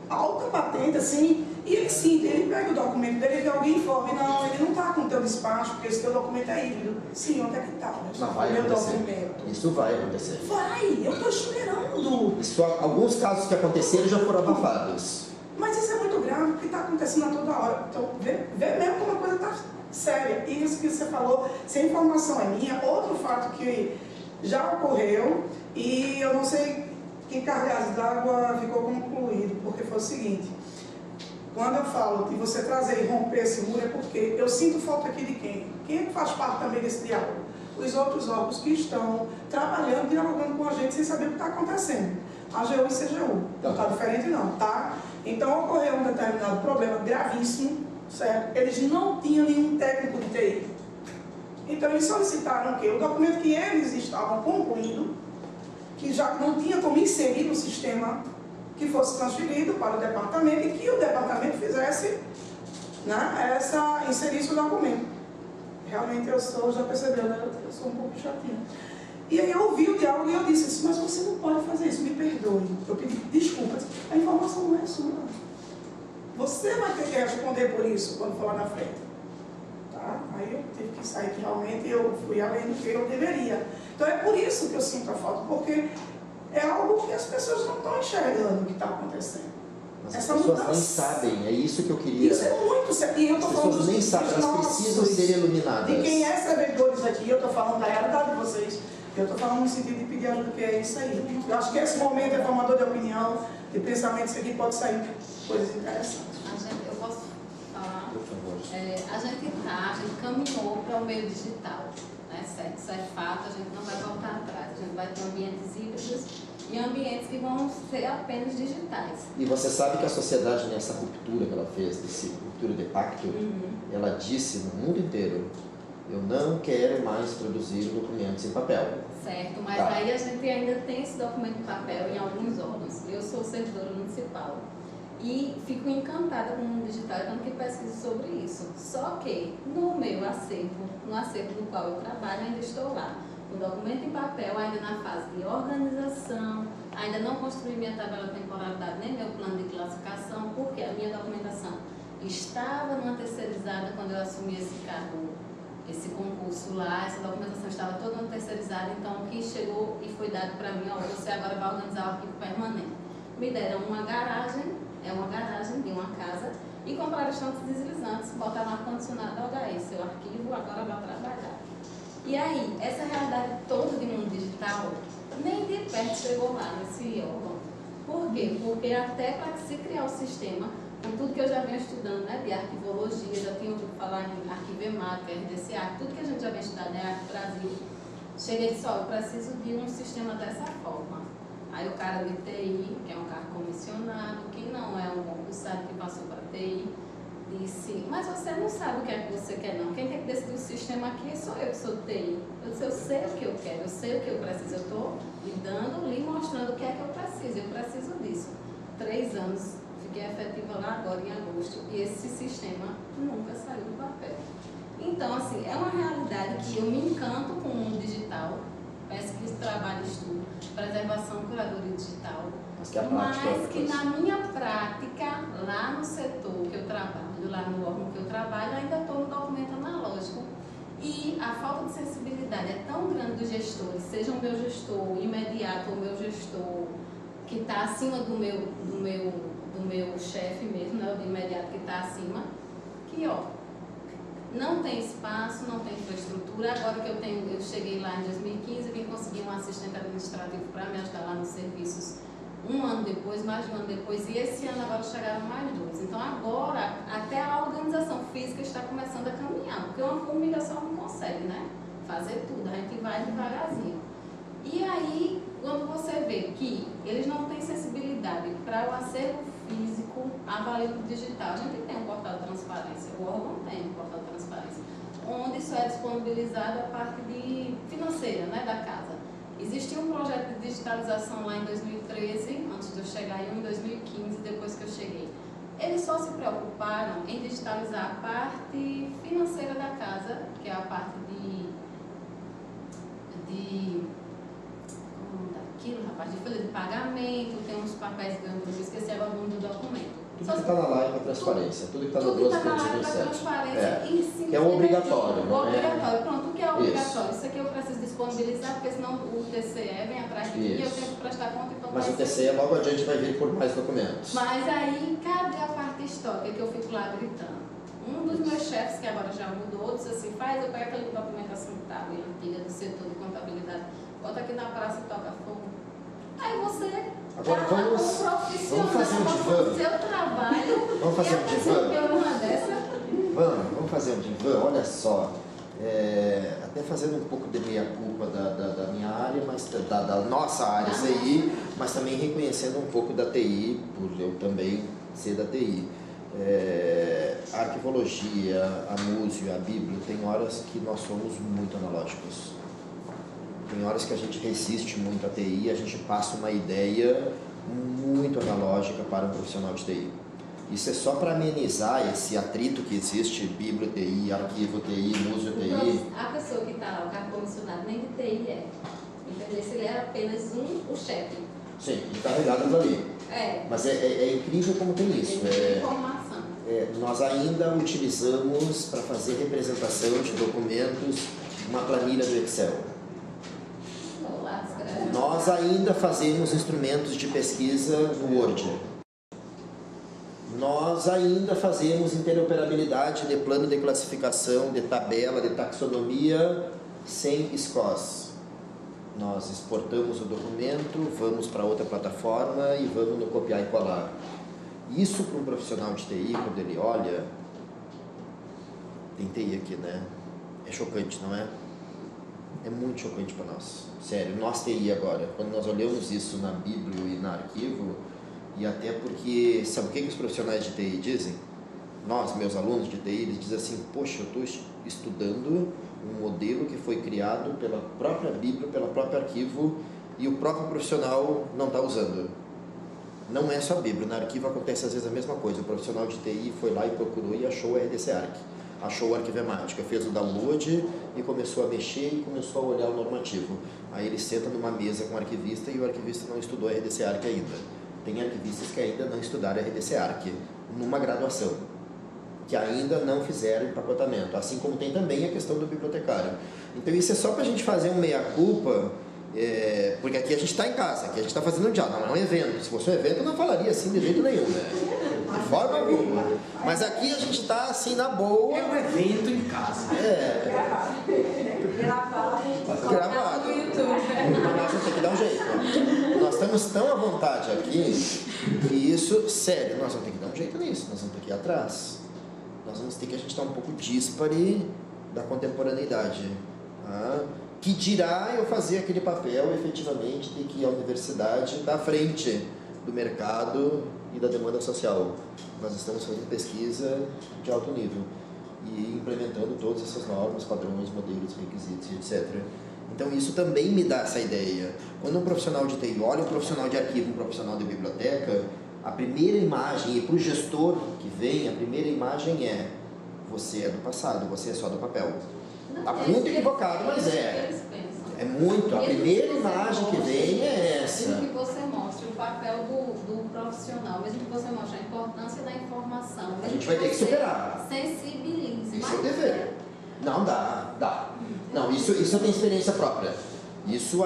alta patente, assim, e ele sim, ele pega o documento dele e alguém informe, não, ele não está com o teu despacho, porque esse teu documento é híbrido. Sim, onde é que está? Mas vai meu acontecer. documento. Isso vai acontecer. Vai, eu estou esperando. Isso, alguns casos que aconteceram já foram abafados. Mas isso é muito grave, porque está acontecendo a toda hora. Então, vê mesmo como a coisa está séria. E isso que você falou, se a informação é minha, outro fato que já ocorreu, e eu não sei que cargas d'água ficou concluído, porque foi o seguinte: quando eu falo de você trazer e romper esse muro, é porque eu sinto falta aqui de quem? Quem é que faz parte também desse diálogo? Os outros órgãos que estão trabalhando, dialogando com a gente sem saber o que está acontecendo. A AGU e CGU. Não está diferente não, tá? Então ocorreu um determinado problema gravíssimo, certo? Eles não tinham nenhum técnico de TI. Então eles solicitaram o quê? O documento que eles estavam concluindo, que já não tinha como inserir no sistema, que fosse transferido para o departamento e que o departamento fizesse, né, inserisse o documento. Realmente eu já percebeu, né? Eu sou um pouco chatinha. E aí eu ouvi o diálogo e eu disse assim, mas você não pode fazer isso, me perdoe. Eu pedi desculpas. A informação não é sua. Você vai ter que responder por isso quando for lá na frente. Tá? Aí eu tive que sair, que realmente eu fui além do que eu deveria. Então é por isso que eu sinto a falta, porque é algo que as pessoas não estão enxergando o que está acontecendo. Mas essa as pessoas mudança, nem sabem, é isso que eu queria. Isso é muito sério. E eu estou falando pessoas nem sabem, elas precisam ser iluminadas. De quem é servidores aqui, eu estou falando da realidade de vocês. Eu estou falando no sentido de pedir ajuda, que é isso aí. Eu acho que esse momento é formador de opinião, de pensamento, isso aqui pode sair coisas interessantes. Eu posso falar? Por favor. A gente caminhou para o meio digital, né? Certo? Isso é fato, a gente não vai voltar atrás. A gente vai ter ambientes híbridos e ambientes que vão ser apenas digitais. E você sabe que a sociedade, nessa ruptura que ela fez, dessa ruptura de pacto, ela disse no mundo inteiro: eu não quero mais produzir documentos em papel. Certo, mas Tá. aí a gente ainda tem esse documento em papel em alguns órgãos. Eu sou servidora municipal e fico encantada com o mundo digital, tanto que pesquiso sobre isso. Só que no meu acervo, no acervo do qual eu trabalho, ainda estou lá. O documento em papel ainda na fase de organização, ainda não construí minha tabela de temporalidade, nem meu plano de classificação, porque a minha documentação estava numa terceirizada quando eu assumi esse cargo esse concurso lá, essa documentação estava toda terceirizada, então o que chegou e foi dado para mim, ó, você agora vai organizar o arquivo permanente. Me deram uma garagem de uma casa, e compraram estantes deslizantes, botaram ar-condicionado, olha aí, seu arquivo agora vai trabalhar. E aí, essa realidade toda de mundo digital, nem de perto chegou lá nesse órgão. Por quê? Porque até para se criar o sistema, com tudo que eu já venho estudando, né, de arquivologia, já tinha ouvido falar em arquivemática, RDCA, tudo que a gente já vem estudando, né, Arquivo Brasil, cheguei e disse, ó, eu preciso de um sistema dessa forma. Aí o cara de TI, que é um cara comissionado, que não é um concursado que passou para TI, disse, mas você não sabe o que é que você quer não, quem tem que decidir o sistema aqui sou eu que sou TI. Eu disse, eu sei o que eu quero, eu sei o que eu preciso, eu estou lhe mostrando o que é que eu preciso disso. 3 anos, fiquei efetiva lá agora em agosto, e esse sistema nunca saiu do papel. Então, assim, é uma realidade que eu me encanto com o mundo digital, pesquisa, trabalho, estudo, preservação, curadoria digital, mas que na minha prática, lá no setor que eu trabalho, lá no órgão que eu trabalho, ainda estou no documento analógico. E a falta de sensibilidade é tão grande dos gestores, seja o meu gestor imediato ou o meu gestor que está acima do meu chefe mesmo, né, o imediato que está acima, que ó, não tem espaço, não tem infraestrutura. Agora que eu cheguei lá em 2015, vim conseguir um assistente administrativo para me ajudar lá nos serviços 1 ano depois, mais de 1 ano depois, e esse ano agora chegaram mais 2. Então agora até a organização física está começando a caminhar, porque uma formiga só não consegue, né, fazer tudo, a gente vai devagarzinho. E aí, quando você vê que eles não têm sensibilidade para o acervo físico, avaliando o digital, a gente tem um portal de transparência, o órgão tem um portal de transparência, onde isso é disponibilizado a parte financeira, né, da casa. Existia um projeto de digitalização lá em 2013, antes de eu chegar, e em 2015, depois que eu cheguei. Eles só se preocuparam em digitalizar a parte financeira da casa, que é a parte aquilo, rapaz, de folha de pagamento, tem uns papéis grandes, eu esqueci agora o nome do documento. Tudo que está na live é transparência, tudo que está no 12.27. Que é um obrigatório. Obrigatório, pronto, o que é obrigatório? Isso aqui eu preciso disponibilizar, porque senão o TCE vem atrás de mim e eu tenho que prestar conta. Então mas o TCE logo adiante vai vir por mais documentos. Mas aí, cadê a parte histórica que eu fico lá gritando? Um dos meus chefes, que agora já mudou, disse assim, eu pego aquela documentação que estava antiga do setor de contabilidade, bota aqui na praça e toca fogo. Aí você, agora como profissional, fazer um divã. Seu trabalho, vamos fazer um divã. Uma dessa. Vamos fazer um divã, olha só. Até fazendo um pouco de meia-culpa da minha área, mas da nossa área CI, mas também reconhecendo um pouco da TI, por eu também ser da TI. A arquivologia, a múseo, a Bíblia, tem horas que nós somos muito analógicos. Tem horas que a gente resiste muito à TI, a gente passa uma ideia muito analógica para um profissional de TI. Isso é só para amenizar esse atrito que existe, Bíblia TI, arquivo TI, múseo TI. A pessoa que está lá, o cargo comissionado, nem de TI é. Entendeu? Se ele é apenas o chefe. Sim, ele está ligado ali. Mas é incrível como tem isso. Informação. Nós ainda utilizamos para fazer representação de documentos uma planilha do Excel. Nós ainda fazemos instrumentos de pesquisa no Word. Nós ainda fazemos interoperabilidade de plano de classificação, de tabela, de taxonomia sem SCOS. Nós exportamos o documento, vamos para outra plataforma e vamos no copiar e colar. Isso para um profissional de TI, quando ele olha, tem TI aqui, né? É chocante, não é? É muito chocante para nós. Sério, nós TI agora, quando nós olhamos isso na Bíblia e na arquivo, e até porque, sabe o que os profissionais de TI dizem? Nós, meus alunos de TI, eles dizem assim, poxa, eu estou estudando um modelo que foi criado pela própria Bíblia, pelo próprio arquivo, e o próprio profissional não está usando. Não é só a Bíblia, no arquivo acontece às vezes a mesma coisa. O profissional de TI foi lá e procurou e achou o RDC Arc, achou o Arquivemática, fez o download e começou a mexer e começou a olhar o normativo. Aí ele senta numa mesa com o arquivista e o arquivista não estudou RDC Arc ainda. Tem arquivistas que ainda não estudaram RDC Arc numa graduação, que ainda não fizeram empacotamento, assim como tem também a questão do bibliotecário. Então isso é só para a gente fazer um meia-culpa, porque aqui a gente está em casa, aqui a gente está fazendo um diálogo, não é um evento. Se fosse um evento eu não falaria assim de jeito nenhum, né? De forma alguma. Mas aqui a gente está assim na boa. É um evento em casa. Gravado. Então nós vamos ter que dar um jeito. Nós estamos tão à vontade aqui que isso, sério, nós vamos ter que dar um jeito nisso, nós vamos ter que ir atrás. Nós vamos ter que a gente estar um pouco díspare da contemporaneidade. Que dirá eu fazer aquele papel, efetivamente, de que a universidade está à frente do mercado e da demanda social. Nós estamos fazendo pesquisa de alto nível e implementando todas essas normas, padrões, modelos, requisitos, etc. Então isso também me dá essa ideia. Quando um profissional de TI olha um profissional de arquivo, um profissional de biblioteca, a primeira imagem, e para o gestor que vem, a primeira imagem é: você é do passado, você é só do papel. Está muito equivocado, mas é muito. A primeira imagem que vem é essa. Mesmo que você mostre o papel do profissional, mesmo que você mostre a importância da informação, a gente vai ter que superar. Sensibilize. Isso é o dever. Não, dá. Não, isso eu tenho experiência própria. Isso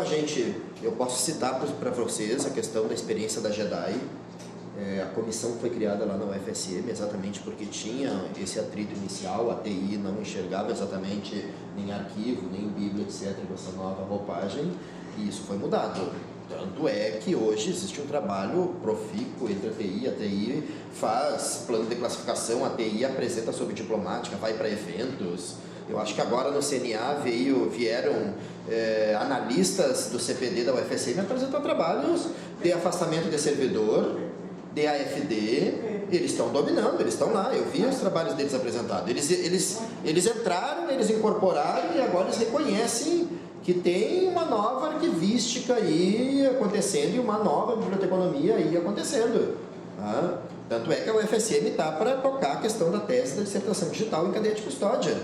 eu posso citar para vocês a questão da experiência da JEDI. A comissão foi criada lá na UFSM exatamente porque tinha esse atrito inicial, a TI não enxergava exatamente nem arquivo, nem bíblia, etc., com essa nova roupagem, e isso foi mudado. Tanto é que hoje existe um trabalho profícuo entre a TI faz plano de classificação, a TI apresenta sobre diplomática, vai para eventos. Eu acho que agora no CNA vieram analistas do CPD da UFSM apresentar trabalhos de afastamento de servidor, DAFD, eles estão dominando, eles estão lá, eu vi os trabalhos deles apresentados, eles entraram, eles incorporaram e agora eles reconhecem que tem uma nova arquivística aí acontecendo e uma nova biblioteconomia aí acontecendo. Tanto é que a UFSM está para tocar a questão da tese da dissertação digital em cadeia de custódia.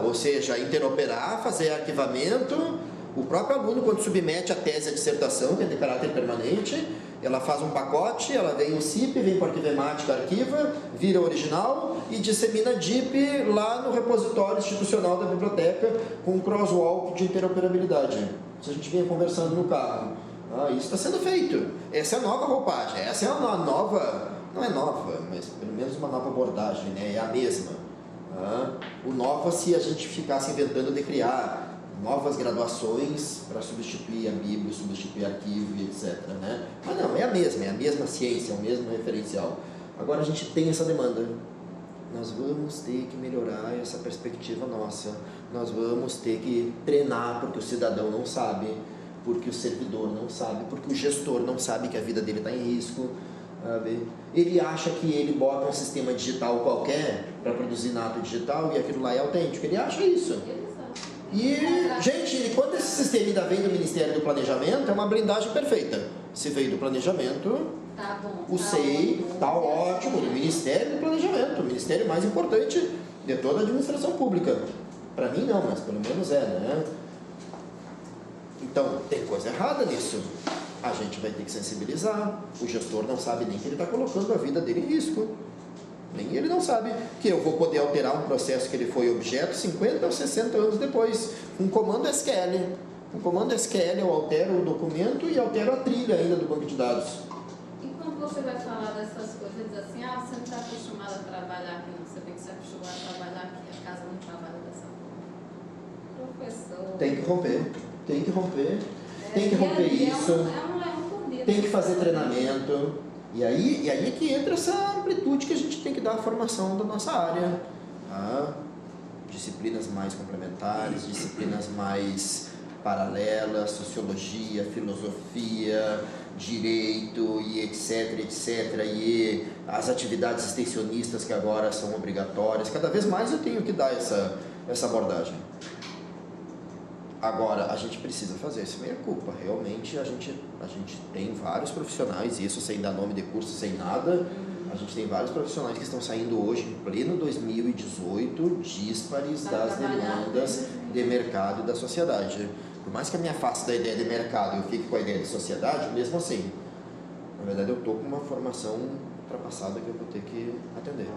Ou seja, interoperar, fazer arquivamento. O próprio aluno, quando submete a tese à dissertação, que é de caráter permanente, ela faz um pacote, ela vem o CIP, vem para a Arquivemática, arquiva, vira original e dissemina DIP lá no repositório institucional da biblioteca com um crosswalk de interoperabilidade. Isso a gente vinha conversando no carro. Isso está sendo feito. Essa é a nova roupagem, essa é a nova, não é nova, mas pelo menos uma nova abordagem, né? É a mesma. O nova se a gente ficasse inventando de criar novas graduações para substituir a Bíblia, substituir arquivo e etc. Né? Mas não, é a mesma ciência, é o mesmo referencial. Agora a gente tem essa demanda. Nós vamos ter que melhorar essa perspectiva nossa. Nós vamos ter que treinar, porque o cidadão não sabe, porque o servidor não sabe, porque o gestor não sabe que a vida dele está em risco. Sabe? Ele acha que ele bota um sistema digital qualquer para produzir nato digital e aquilo lá é autêntico. Ele acha isso. E, gente, quando esse sistema ainda vem do Ministério do Planejamento, é uma blindagem perfeita. Se veio do Planejamento, tá bom, o SEI está ótimo, do Ministério do Planejamento, o ministério mais importante de toda a administração pública. Para mim não, mas pelo menos né? Então, tem coisa errada nisso. A gente vai ter que sensibilizar. O gestor não sabe nem que ele está colocando a vida dele em risco. Nem ele não sabe que eu vou poder alterar um processo que ele foi objeto 50 ou 60 anos depois. Um comando SQL. Um comando SQL eu altero o documento e altero a trilha ainda do banco de dados. E quando você vai falar dessas coisas, diz assim, você não está acostumado a trabalhar aqui, não, você tem que se acostumar a trabalhar aqui, a casa não trabalha dessa forma. Professor... Tem que romper isso, tem que fazer treinamento. E aí é que entra essa amplitude que a gente tem que dar à formação da nossa área. Disciplinas mais complementares, disciplinas mais paralelas, sociologia, filosofia, direito e etc. E as atividades extensionistas que agora são obrigatórias. Cada vez mais eu tenho que dar essa abordagem. Agora, a gente precisa fazer esse meia-culpa. Realmente, a gente tem vários profissionais, isso sem dar nome de curso, sem nada. A gente tem vários profissionais que estão saindo hoje, em pleno 2018, díspares das demandas de mercado e da sociedade. Por mais que eu me afaste da ideia de mercado e eu fique com a ideia de sociedade, mesmo assim, na verdade, eu estou com uma formação ultrapassada que eu vou ter que atender.